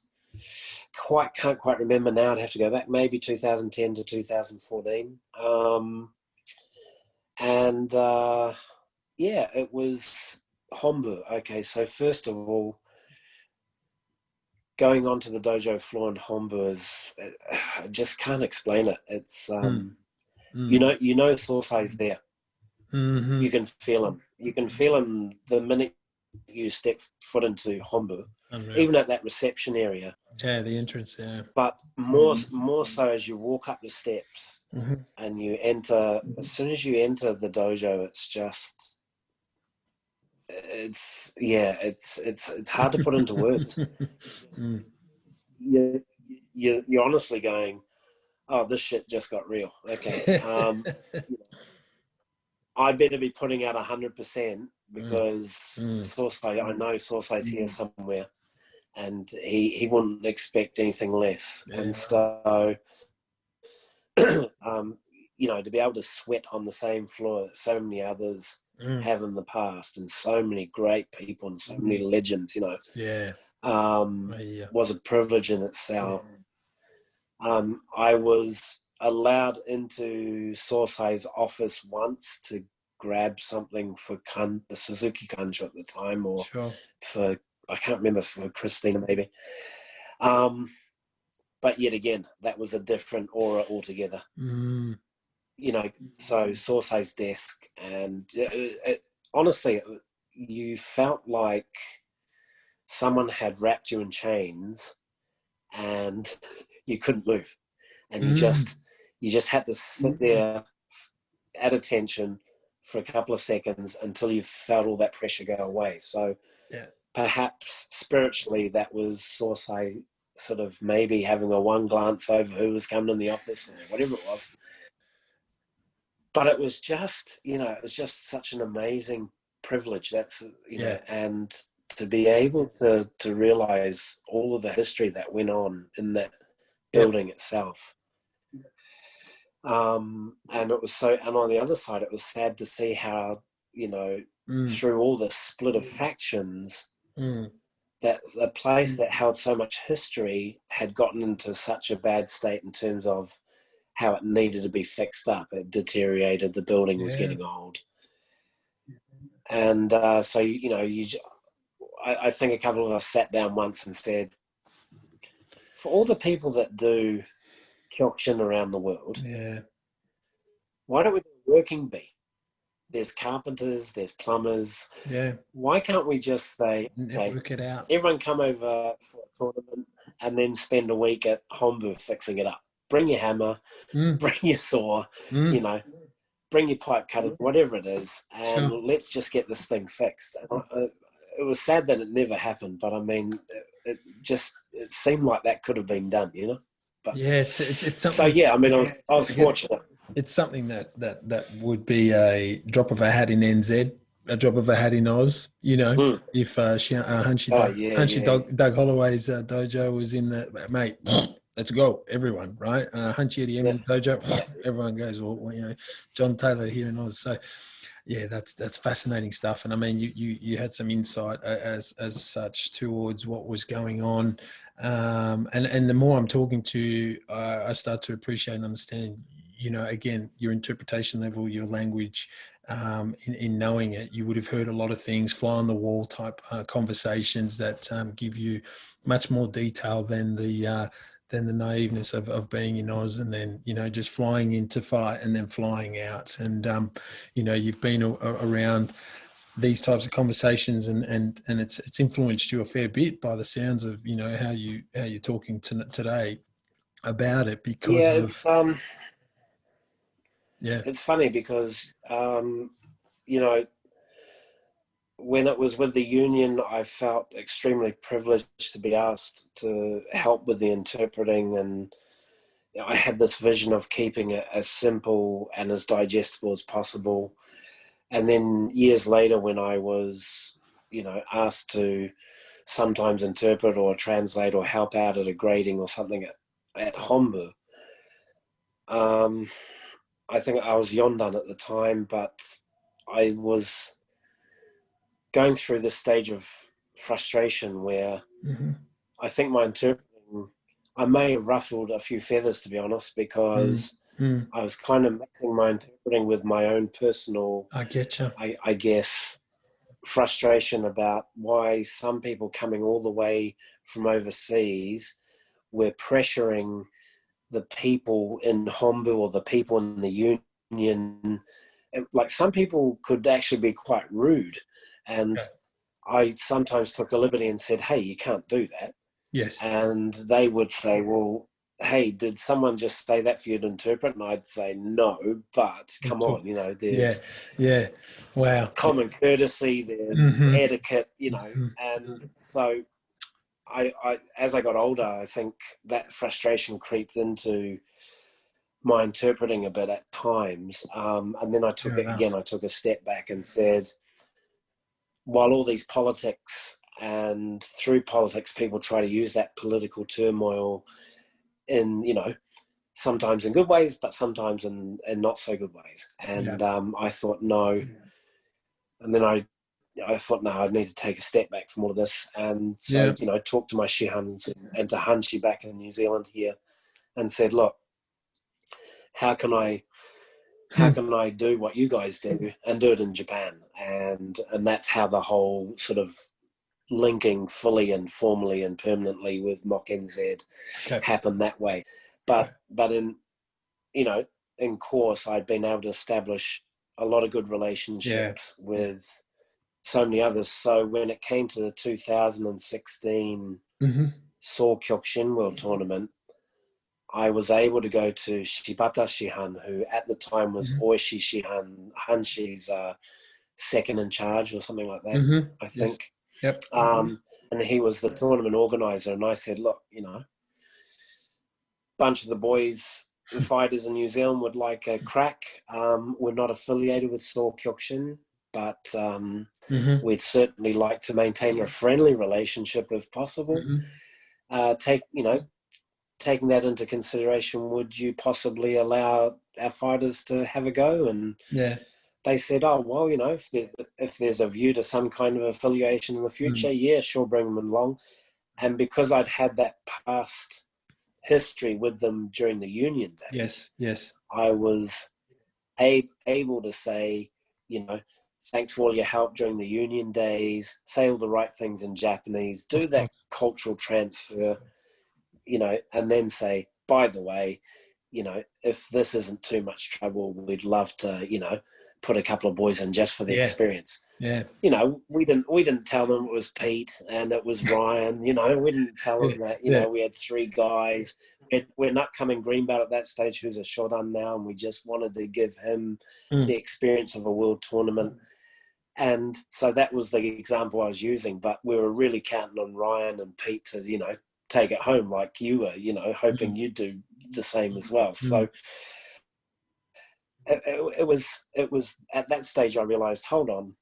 Can't quite remember now. I'd have to go back, maybe 2010 to 2014. It was Hombu. Okay, so first of all, going onto the dojo floor in Hombu is, I just can't explain it. It's you know Sosai's there. You can feel him. You can feel him the minute you step foot into Hombu.
Unreal.
Even at that reception area.
Yeah, the entrance, yeah.
But more so as you walk up the steps and you enter, as soon as you enter the dojo, it's just, it's hard to put into words. You're honestly going, oh, this shit just got real. Okay. I better be putting out 100% because Sosai, I know Sosai's here somewhere, and he wouldn't expect anything less. Yeah. And so, to be able to sweat on the same floor that so many others have in the past, and so many great people and so many legends, was a privilege in itself. I was allowed into Sosai's office once to grab something for the Suzuki Kancho at the time, or for, I can't remember, for Christina maybe. But yet again, that was a different aura altogether. So Sosai's desk, and honestly, you felt like someone had wrapped you in chains and you couldn't move. And you just had to sit there at attention for a couple of seconds until you felt all that pressure go away. So perhaps spiritually that was Sosai sort of maybe having a one glance over who was coming in the office or whatever it was. But it was just, it was just such an amazing privilege. That's, and to be able to realize all of the history that went on in that building itself. And it was and on the other side, it was sad to see how, through all the split of factions, that the place that held so much history had gotten into such a bad state in terms of how it needed to be fixed up. It deteriorated. The building was getting old. And so, I think a couple of us sat down once and said, for all the people that do Kyokushin around the world, why don't we do a working bee? There's carpenters, there's plumbers. Why can't we just say, okay,
work it out.
Everyone come over for a tournament and then spend a week at Hombu fixing it up. Bring your hammer, bring your saw, bring your pipe cutter, whatever it is, and let's just get this thing fixed. It was sad that it never happened, but I mean, it seemed like that could have been done, But,
it's something.
So I mean, I was fortunate.
It's something that would be a drop of a hat in NZ, a drop of a hat in Oz. If Hunchy Doug Holloway's dojo was in the mate. Let's go, everyone, right? Hunchy dojo, everyone goes. Well, John Taylor here in Oz. So, that's fascinating stuff. And I mean, you had some insight as such towards what was going on. And the more I'm talking to you, I start to appreciate and understand, again, your interpretation level, your language, in knowing it. You would have heard a lot of things, fly on the wall type conversations that give you much more detail than the naiveness of being in Oz and then, just flying in to fight and then flying out. And, you've been around these types of conversations and it's influenced you a fair bit by the sounds of, how you're talking today. about it because
Yeah,
of yeah.
it's funny because you know, when it was with the union, I felt extremely privileged to be asked to help with the interpreting, and I had this vision of keeping it as simple and as digestible as possible. And then years later, when I was, you know, asked to sometimes interpret or translate or help out at a grading or something at Hombu, I think I was Yondan at the time, but I was going through this stage of frustration where I think my interpreting, I may have ruffled a few feathers, to be honest, because I was kind of mixing my interpreting with my own personal,
I get you.
I guess, frustration about why some people coming all the way from overseas were pressuring the people in Hombu or the people in the union. Like, some people could actually be quite rude, and I sometimes took a liberty and said, hey, you can't do that.
Yes.
And they would say, well, hey, did someone just say that for you to interpret? And I'd say, no, but come on, you know, there's
wow,
common courtesy, there's etiquette, you know. And so I, as I got older, I think that frustration creeped into my interpreting a bit at times. And then I took a step back and said, while all these politics, and through politics, people try to use that political turmoil in, you know, sometimes in good ways, but sometimes in not so good ways. And I thought, no. And then I thought, no, I need to take a step back from all of this. And so, you know, I talked to my Shihans and to Hanshi back in New Zealand here and said, look, how can I do what you guys do and do it in Japan? And that's how the whole sort of linking fully and formally and permanently with MOKNZ happened that way. But in, you know, in course, I'd been able to establish a lot of good relationships with so many others. So when it came to the 2016 Seoul Kyokushin World Tournament, I was able to go to Shibata Shihan, who at the time was Oishi Shihan, Hanshi's second in charge or something like that, I think.
Yep.
And he was the tournament organizer. And I said, look, you know, a bunch of the boys, the fighters in New Zealand would like a crack. We're not affiliated with Seoul Kyokushin, but we'd certainly like to maintain a friendly relationship if possible. Taking that into consideration, would you possibly allow our fighters to have a go? And they said, oh, well, you know, if there's a view to some kind of affiliation in the future, sure, bring them along. And because I'd had that past history with them during the union days, I was able to say, you know, thanks for all your help during the union days, say all the right things in Japanese, do that cultural transfer, you know, and then say, by the way, you know, if this isn't too much trouble, we'd love to, you know, put a couple of boys in just for the experience. You know, we didn't tell them it was Pete and it was Ryan, you know, we didn't tell them that, you know, we had three guys. We're an upcoming green belt at that stage who's a Shodan now, and we just wanted to give him the experience of a world tournament. And so that was the example I was using, but we were really counting on Ryan and Pete to, you know, take it home like you were, you know, hoping you'd do the same as well. So it was at that stage I realized, hold on,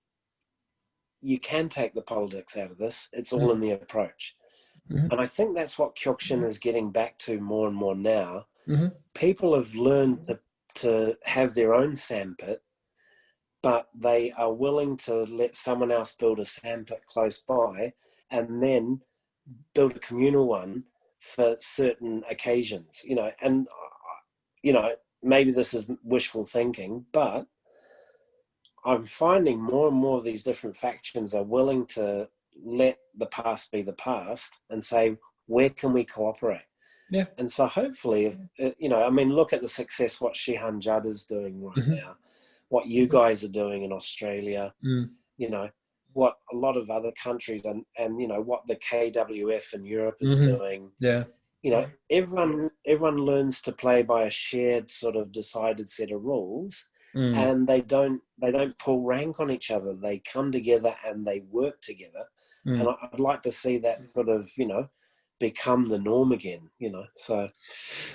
you can take the politics out of this. It's all in the approach. And I think that's what Kyokushin is getting back to more and more now. People have learned to have their own sandpit, but they are willing to let someone else build a sandpit close by and then build a communal one for certain occasions, you know. And, you know, maybe this is wishful thinking, but I'm finding more and more of these different factions are willing to let the past be the past and say, where can we cooperate? And so hopefully, you know, I mean, look at the success what Shihan Judd is doing right now, what you guys are doing in Australia, you know, what a lot of other countries and you know, what the KWF in Europe is doing. you know, everyone learns to play by a shared sort of decided set of rules, and they don't pull rank on each other. They come together and they work together. And I'd like to see that sort of, you know, become the norm again, you know. So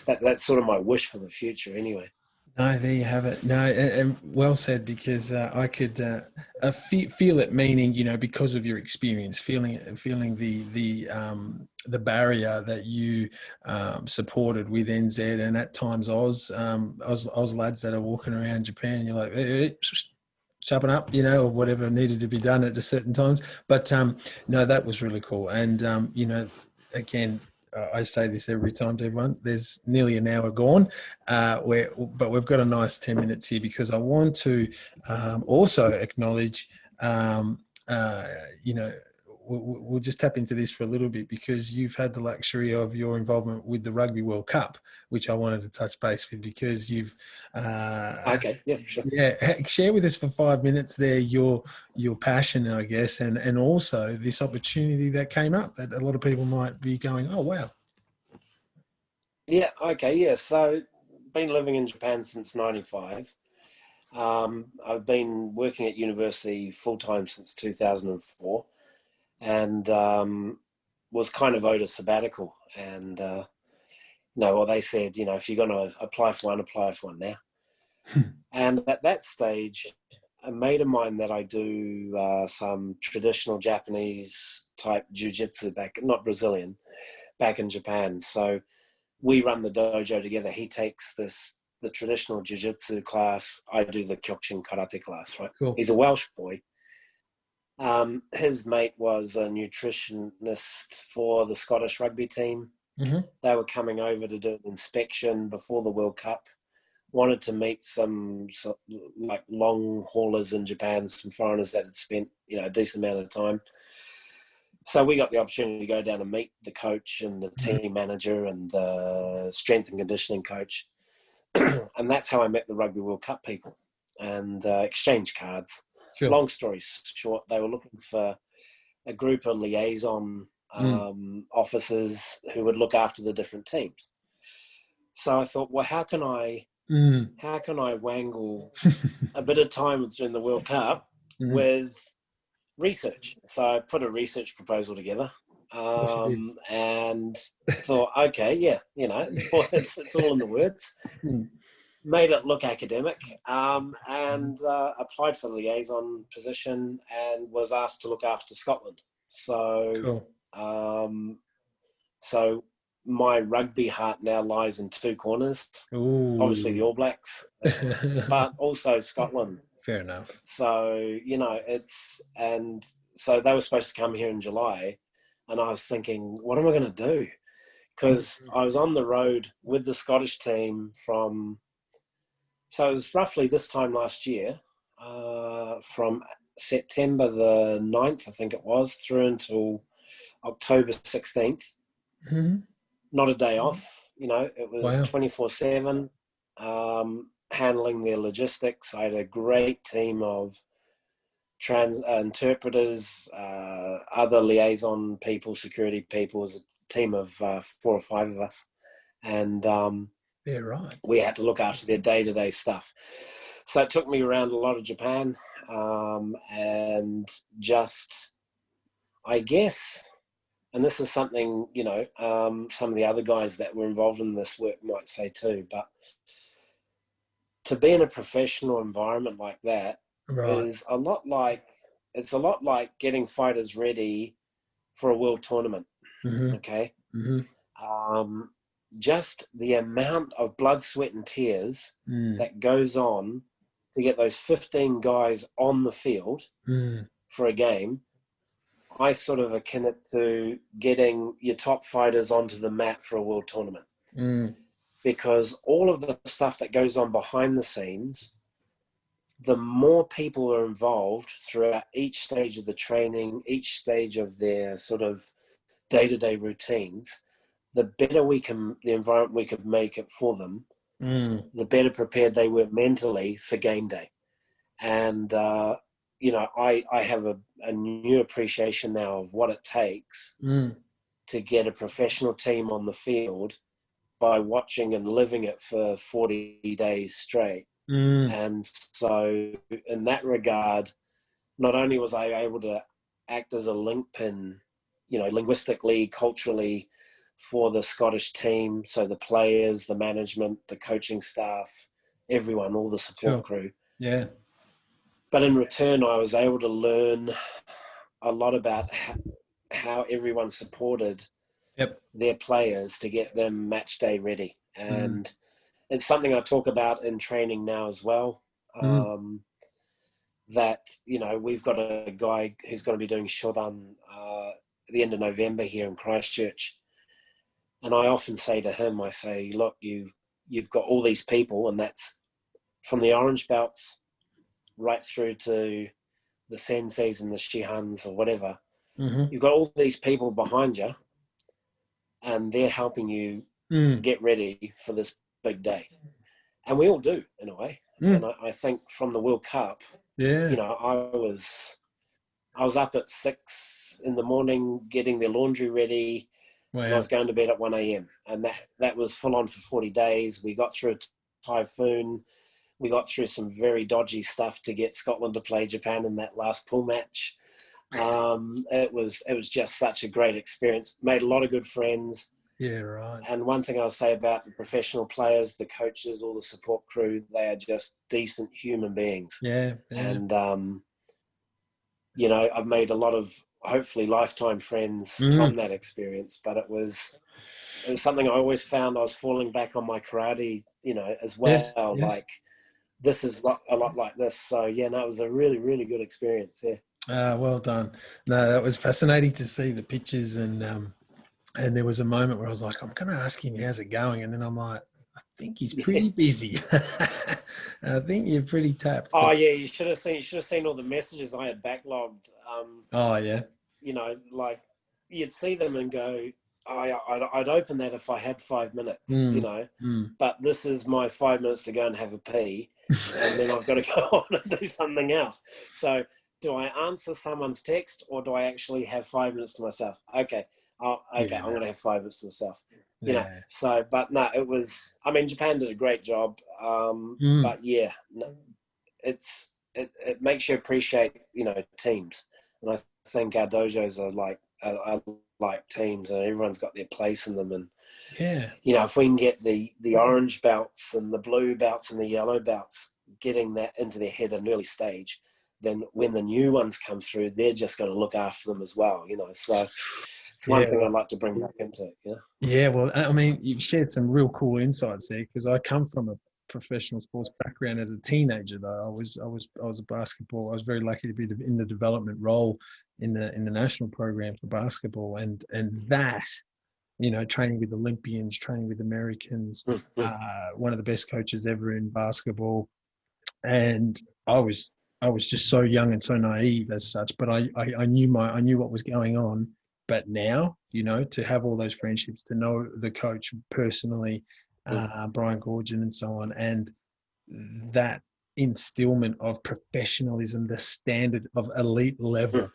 that's sort of my wish for the future anyway.
No, there you have it. No, and well said, because I could feel it. Meaning, you know, because of your experience, feeling the barrier that you supported with NZ, and at times Oz lads that are walking around Japan. You're like, hey, sharpen up, you know, or whatever needed to be done at a certain times. But no, that was really cool. And you know, again, I say this every time to everyone, there's nearly an hour gone, but we've got a nice 10 minutes here, because I want to also acknowledge, you know, we'll just tap into this for a little bit, because you've had the luxury of your involvement with the Rugby World Cup, which I wanted to touch base with, because you've
okay, yeah, sure.
Yeah, share with us for 5 minutes there your passion, I guess, and also this opportunity that came up that a lot of people might be going, oh wow.
Yeah, okay, yeah. So been living in Japan since '95. I've been working at university full time since 2004, and was kind of owed a sabbatical. And no, well, they said, you know, if you're going to apply for one now. And at that stage, a mate of mine that I do some traditional Japanese type jiu-jitsu not Brazilian, back in Japan. So we run the dojo together. He takes the traditional jiu-jitsu class. I do the Kyokushin Karate class, right?
Cool.
He's a Welsh boy. His mate was a nutritionist for the Scottish rugby team. They were coming over to do an inspection before the World Cup. Wanted to meet some like long haulers in Japan, some foreigners that had spent, you know, a decent amount of time. So we got the opportunity to go down and meet the coach and the team manager and the strength and conditioning coach. And that's how I met the Rugby World Cup people, and exchange cards. Sure. Long story short, they were looking for a group of liaison officers who would look after the different teams. So I thought, well, how can I wangle a bit of time during the World Cup with research? So I put a research proposal together, and thought, okay, yeah, you know, it's all in the words. Made it look academic, and applied for the liaison position and was asked to look after Scotland. So, cool. So my rugby heart now lies in two corners. Ooh. Obviously the All Blacks, but also Scotland.
Fair enough.
So, you know, so they were supposed to come here in July, and I was thinking, what am I going to do? Because I was on the road with the Scottish team so it was roughly this time last year, from September the 9th, I think it was, through until October 16th. Not a day off, you know, it was 24/7, handling their logistics. I had a great team of interpreters, other liaison people, security people. It was a team of 4 or 5 of us. And
yeah, right.
We had to look after their day-to-day stuff. So it took me around a lot of Japan, and just, I guess, and this is something, you know, some of the other guys that were involved in this work might say too, but to be in a professional environment like that is a lot like getting fighters ready for a world tournament. Okay. Just the amount of blood, sweat and tears that goes on to get those 15 guys on the field for a game, I sort of akin it to getting your top fighters onto the mat for a world tournament. Because all of the stuff that goes on behind the scenes, the more people are involved throughout each stage of the training, each stage of their sort of day-to-day routines, the better the environment we could make it for them, the better prepared they were mentally for game day. And, you know, I have a new appreciation now of what it takes to get a professional team on the field by watching and living it for 40 days straight. And so in that regard, not only was I able to act as a link pin, you know, linguistically, culturally, for the Scottish team, so the players, the management, the coaching staff, everyone, all the support crew.
Yeah.
But in return, I was able to learn a lot about how everyone supported their players to get them match day ready. And it's something I talk about in training now as well. That, you know, we've got a guy who's going to be doing Shodan at the end of November here in Christchurch. And I often say to him, I say, look, you've got all these people, and that's from the orange belts right through to the senseis and the shihans or whatever. You've got all these people behind you, and they're helping you get ready for this big day. And we all do, in a way. And I think from the World Cup, you know, I was up at 6 a.m. getting their laundry ready. And I was going to bed at 1 a.m. And that was full on for 40 days. We got through a typhoon. We got through some very dodgy stuff to get Scotland to play Japan in that last pool match. It was just such a great experience. Made a lot of good friends.
Yeah, right.
And one thing I'll say about the professional players, the coaches, all the support crew, they are just decent human beings.
Yeah.
And, you know, I've made a lot of, hopefully, lifetime friends from that experience. But it was something I always found I was falling back on my karate, you know, as well.
Yes.
Like, this is a lot like this. So, yeah, no, it was a really, really good experience, yeah.
Well done. No, that was fascinating to see the pictures, and there was a moment where I was like, I'm going to ask him how's it going, and then I'm like, I think he's pretty busy. I think you're pretty tapped.
Oh yeah, you should have seen all the messages I had backlogged.
Oh yeah.
You know, like you'd see them and go, I'd open that if I had 5 minutes, you know, but this is my 5 minutes to go and have a pee, and then I've got to go on and do something else. So do I answer someone's text, or do I actually have 5 minutes to myself? Okay. I'm going to have 5 minutes to myself, you know. So, but no, it was, I mean, Japan did a great job. But yeah, no, it makes you appreciate, you know, teams. And I think our dojos are like teams, and everyone's got their place in them. And, you know, if we can get the orange belts and the blue belts and the yellow belts, getting that into their head at an early stage, then when the new ones come through, they're just going to look after them as well, you know. So it's one thing I'd like to bring back into it.
Yeah, well, I mean, you've shared some real cool insights there, because I come from a professional sports background as a teenager. Though I was a basketball. I was very lucky to be in the development role in the national program for basketball, and that, you know, training with Olympians, training with Americans, one of the best coaches ever in basketball, and I was just so young and so naive as such, but I knew what was going on. But now, you know, to have all those friendships, to know the coach personally, Brian Gorgon and so on, and that instillment of professionalism, the standard of elite level,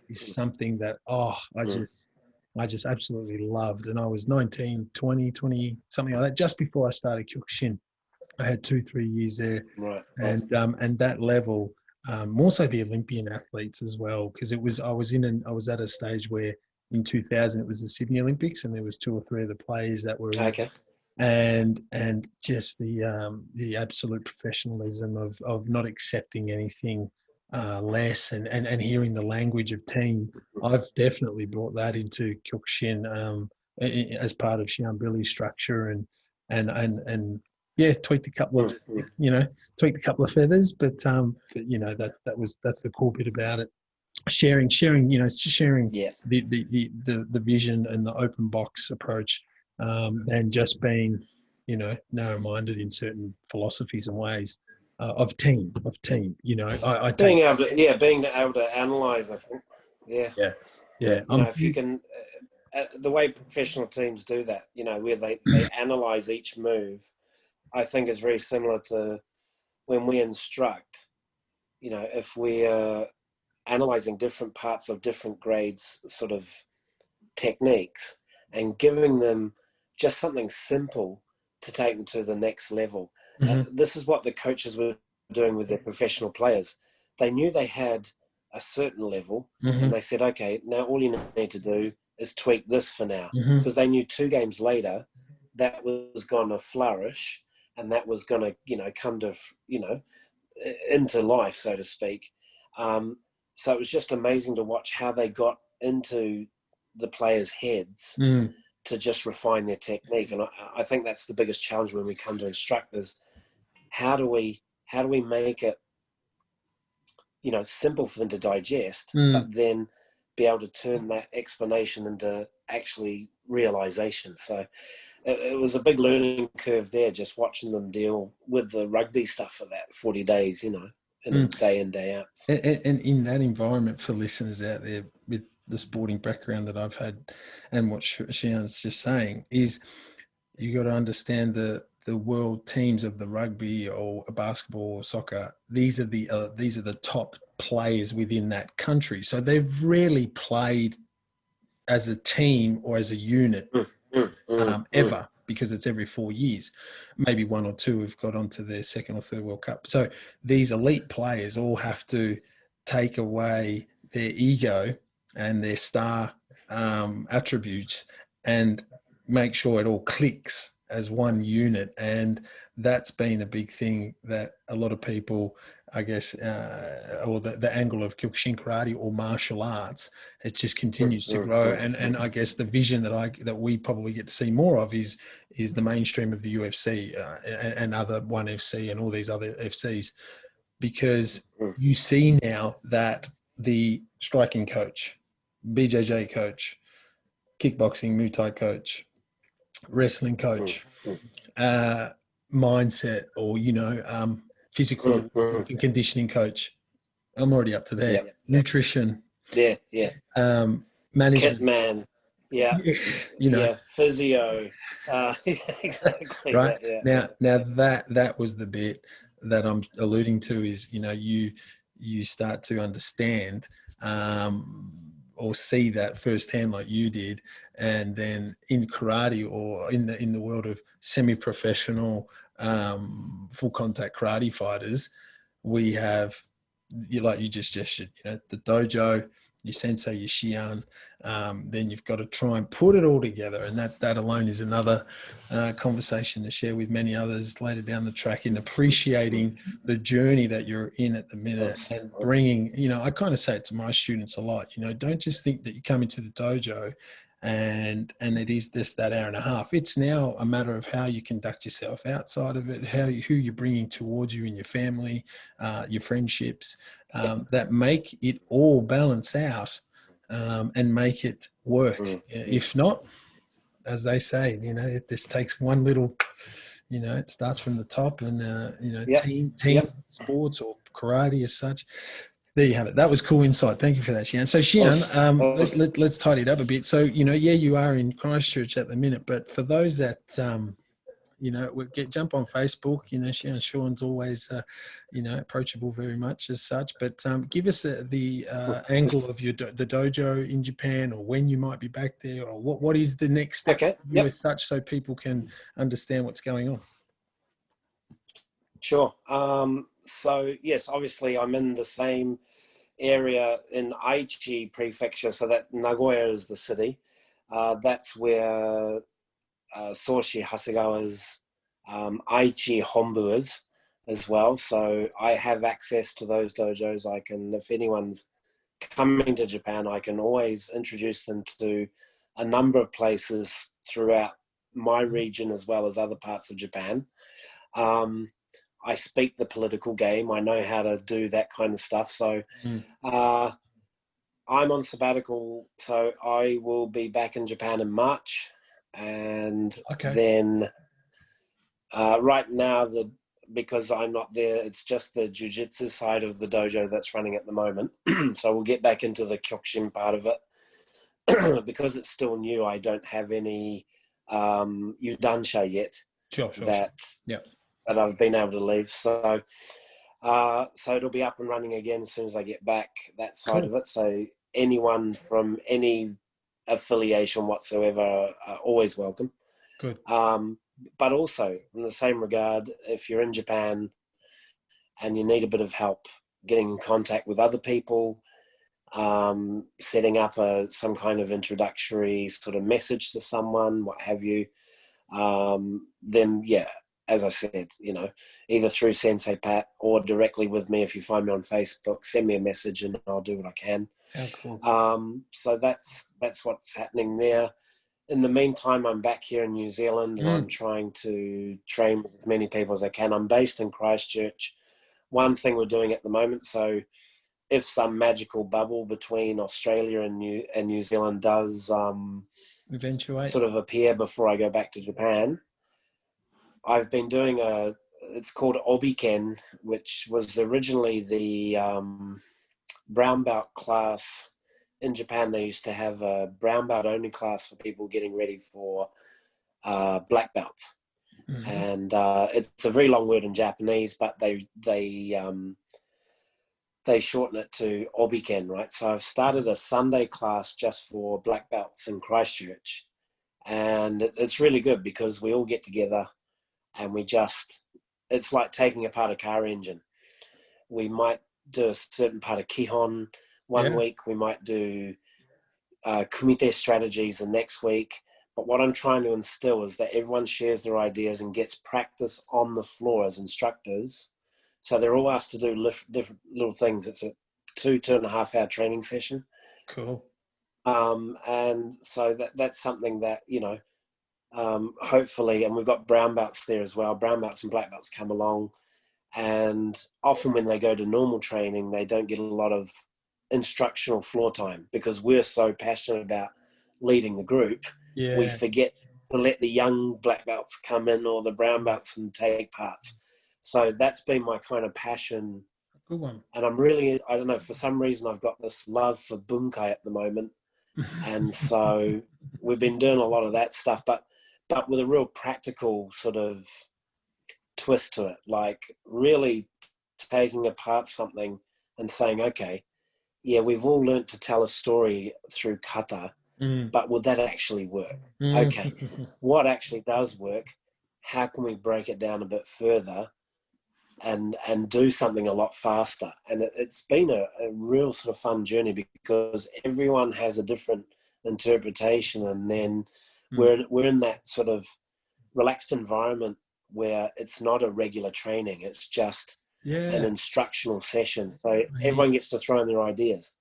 is something that, I just absolutely loved. And I was 19, 20, something like that, just before I started Kyokushin. I had 2-3 years there.
Right.
And that level, more so the Olympian athletes as well, because I was at a stage where in 2000 it was the Sydney Olympics, and there was 2 or 3 of the players that were and just the absolute professionalism of not accepting anything less, and hearing the language of team. I've definitely brought that into Kyokushin as part of Shihan Billy's structure, and yeah, tweaked a couple of feathers, but you know, that's the cool bit about it. Sharing the vision and the open box approach, and just being, you know, narrow-minded in certain philosophies and ways of team. You know,
being able to analyze, I think. Yeah. You know, if you can, the way professional teams do that, you know, where they analyze each move, I think is very similar to when we instruct. You know, if we're analyzing different parts of different grades, sort of techniques, and giving them just something simple to take them to the next level. This is what the coaches were doing with their professional players. They knew they had a certain level, and they said, okay, now all you need to do is tweak this for now, because they knew 2 games later that was going to flourish, and that was going to, you know, come to, you know, into life, so to speak. So it was just amazing to watch how they got into the players' heads to just refine their technique. And I think that's the biggest challenge when we come to instructors. How do we make it, you know, simple for them to digest, but then be able to turn that explanation into actually realization? So it was a big learning curve there, just watching them deal with the rugby stuff for that 40 days, you know, day in, day out.
And in that environment, for listeners out there with the sporting background that I've had, and what Shihan's just saying, is you got to understand the world teams of the rugby or basketball or soccer. These are the top players within that country. So they've rarely played as a team or as a unit ever, because it's every 4 years. Maybe 1 or 2 have got onto their 2nd or 3rd World Cup. So these elite players all have to take away their ego and their star attributes and make sure it all clicks as one unit. And that's been a big thing that a lot of people, I guess, or the angle of Kyokushin Karate or martial arts, it just continues to grow. And I guess the vision that we probably get to see more of is the mainstream of the UFC and other ONE FC and all these other FCs, because you see now that the striking coach, BJJ coach, kickboxing, Muay Thai coach, wrestling coach, mindset, or, you know, physical and conditioning coach. I'm already up to there. Nutrition. Management.
Kitman. Yeah.
You know.
Yeah. Physio. Exactly.
Right.
That,
Now that was the bit that I'm alluding to, is, you know, you start to understand or see that firsthand like you did. And then in karate, or in the world of semi-professional full contact karate fighters, we have, like you just gestured, you know, the dojo, your sensei, your Shihan, then you've got to try and put it all together. And that alone is another conversation to share with many others later down the track, in appreciating the journey that you're in at the minute, and bringing, you know, I kind of say it to my students a lot, you know, don't just think that you come into the dojo and it is this, that hour and a half. It's now a matter of how you conduct yourself outside of it, who you're bringing towards you in your family, your friendships, that make it all balance out and make it work. If not, as they say, you know, this takes one little, you know, it starts from the top, and you know, team sports or karate as such. There you have it. That was cool insight. Thank you for that, Shihan. So Shihan, let's tidy it up a bit. So, you know, you are in Christchurch at the minute, but for those that, you know, jump on Facebook, you know, Shihan Sean's always, you know, approachable very much as such, but give us the angle of the dojo in Japan, or when you might be back there, or what is the next step as such, so people can understand what's going on.
Sure. So yes, obviously I'm in the same area in Aichi Prefecture, so that Nagoya is the city. That's where Soshi Hasegawa's Aichi Hombu is as well. So I have access to those dojos. I can, if anyone's coming to Japan, I can always introduce them to a number of places throughout my region as well as other parts of Japan. I speak the political game. I know how to do that kind of stuff. So I'm on sabbatical. So I will be back in Japan in March. And then right now, because I'm not there, it's just the jiu-jitsu side of the dojo that's running at the moment. So we'll get back into the Kyokushin part of it. Because it's still new, I don't have any yudansha yet.
Sure.
That I've been able to leave. So it'll be up and running again as soon as I get back, that side of it. So anyone from any affiliation whatsoever are always welcome.
Good.
But also, in the same regard, if you're in Japan and you need a bit of help getting in contact with other people, setting up some kind of introductory sort of message to someone, what have you, then yeah, as I said, either through Sensei Pat or directly with me. If you find me on Facebook, send me a message and I'll do what I can.
How cool.
So that's what's happening there. In the meantime, I'm back here in New Zealand and I'm trying to train with as many people as I can. I'm based in Christchurch. One thing we're doing at the moment, so if some magical bubble between Australia and New Zealand does
eventuate,
sort of appear before I go back to Japan, I've been doing it's called Obiken, which was originally the brown belt class. In Japan, they used to have a brown belt only class for people getting ready for black belts. Mm-hmm. And it's a very long word in Japanese, but they shorten it to Obiken, right? So I've started a Sunday class just for black belts in Christchurch. And it's really good because we all get together and it's like taking apart a car engine. We might do a certain part of Kihon one week. We might do kumite strategies the next week. But what I'm trying to instill is that everyone shares their ideas and gets practice on the floor as instructors. So they're all asked to do different little things. It's a 2.5 hour training session.
Cool.
And so that's something that, hopefully, and we've got brown belts there as well. Brown belts and black belts come along. And often when they go to normal training, they don't get a lot of instructional floor time because we're so passionate about leading the group. Yeah. We forget to let the young black belts come in or the brown belts and take parts. So that's been my kind of passion.
Good one.
And I'm really, I don't know, for some reason I've got this love for bunkai at the moment. And so we've been doing a lot of that stuff, but with a real practical sort of twist to it, like really taking apart something and saying, okay, yeah, we've all learned to tell a story through kata, but would that actually work? Okay, what actually does work? How can we break it down a bit further and do something a lot faster? And it's been a real sort of fun journey because everyone has a different interpretation, and then we're in that sort of relaxed environment where it's not a regular training, it's just an instructional session. So everyone gets to throw in their ideas.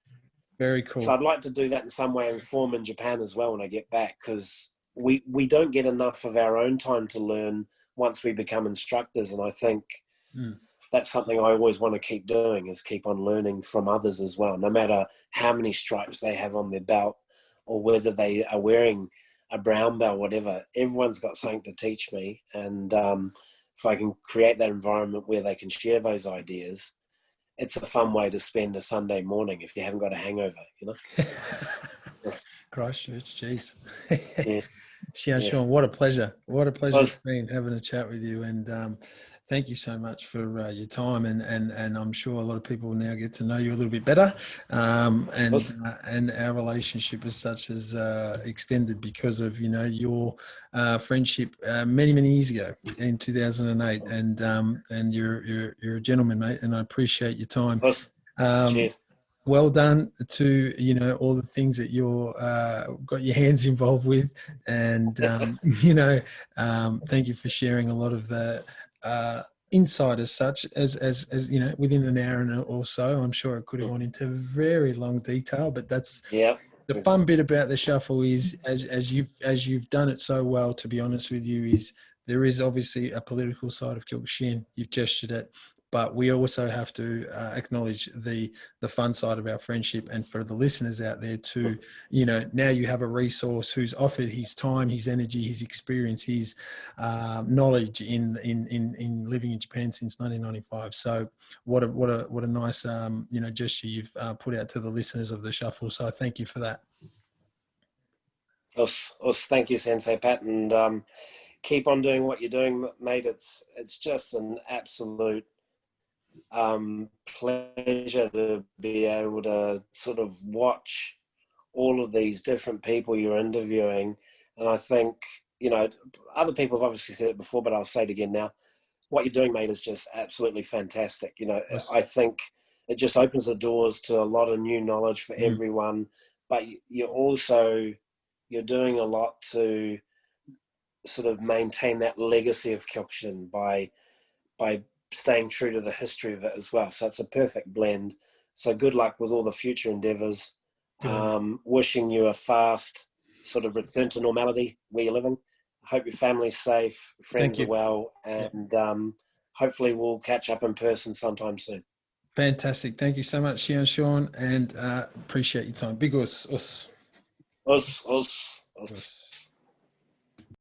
Very cool.
So I'd like to do that in some way and form in Japan as well when I get back, because we don't get enough of our own time to learn once we become instructors. And I think that's something I always want to keep doing, is keep on learning from others as well, no matter how many stripes they have on their belt or whether they are wearing a brown belt, whatever. Everyone's got something to teach me. And if I can create that environment where they can share those ideas, it's a fun way to spend a Sunday morning if you haven't got a hangover,
Christchurch, jeez.
Yeah.
Shihan Sean, what a pleasure. What a pleasure it's been having a chat with you. And thank you so much for your time. And I'm sure a lot of people now get to know you a little bit better. And our relationship as such is extended because of, your friendship many, many years ago in 2008. And you're a gentleman, mate. And I appreciate your time.
Cheers.
Well done to, all the things that you're got your hands involved with. And, thank you for sharing a lot of the insight as such as within an hour or so. I'm sure it could have gone into very long detail, but that's the fun bit about the shuffle is as you've done it so well, to be honest with you, is there is obviously a political side of Kyokushin. You've gestured it. But we also have to acknowledge the fun side of our friendship. And for the listeners out there too, now you have a resource who's offered his time, his energy, his experience, his knowledge in living in Japan since 1995. So what a nice gesture you've put out to the listeners of the shuffle. So thank you for that.
Thank you, Sensei Pat, and keep on doing what you're doing, mate. It's just an absolute pleasure to be able to sort of watch all of these different people you're interviewing. And I think, you know, other people have obviously said it before, but I'll say it again now. What you're doing, mate, is just absolutely fantastic. You know,
Yes.
I think it just opens the doors to a lot of new knowledge for everyone. But you're doing a lot to sort of maintain that legacy of Kyokushin by staying true to the history of it as well. So it's a perfect blend. So good luck with all the future endeavours. Wishing you a fast sort of return to normality where you're living. I hope your family's safe, friends are well, and hopefully we'll catch up in person sometime soon.
Fantastic. Thank you so much, Shihan Sean, and appreciate your time. Big us.
Us.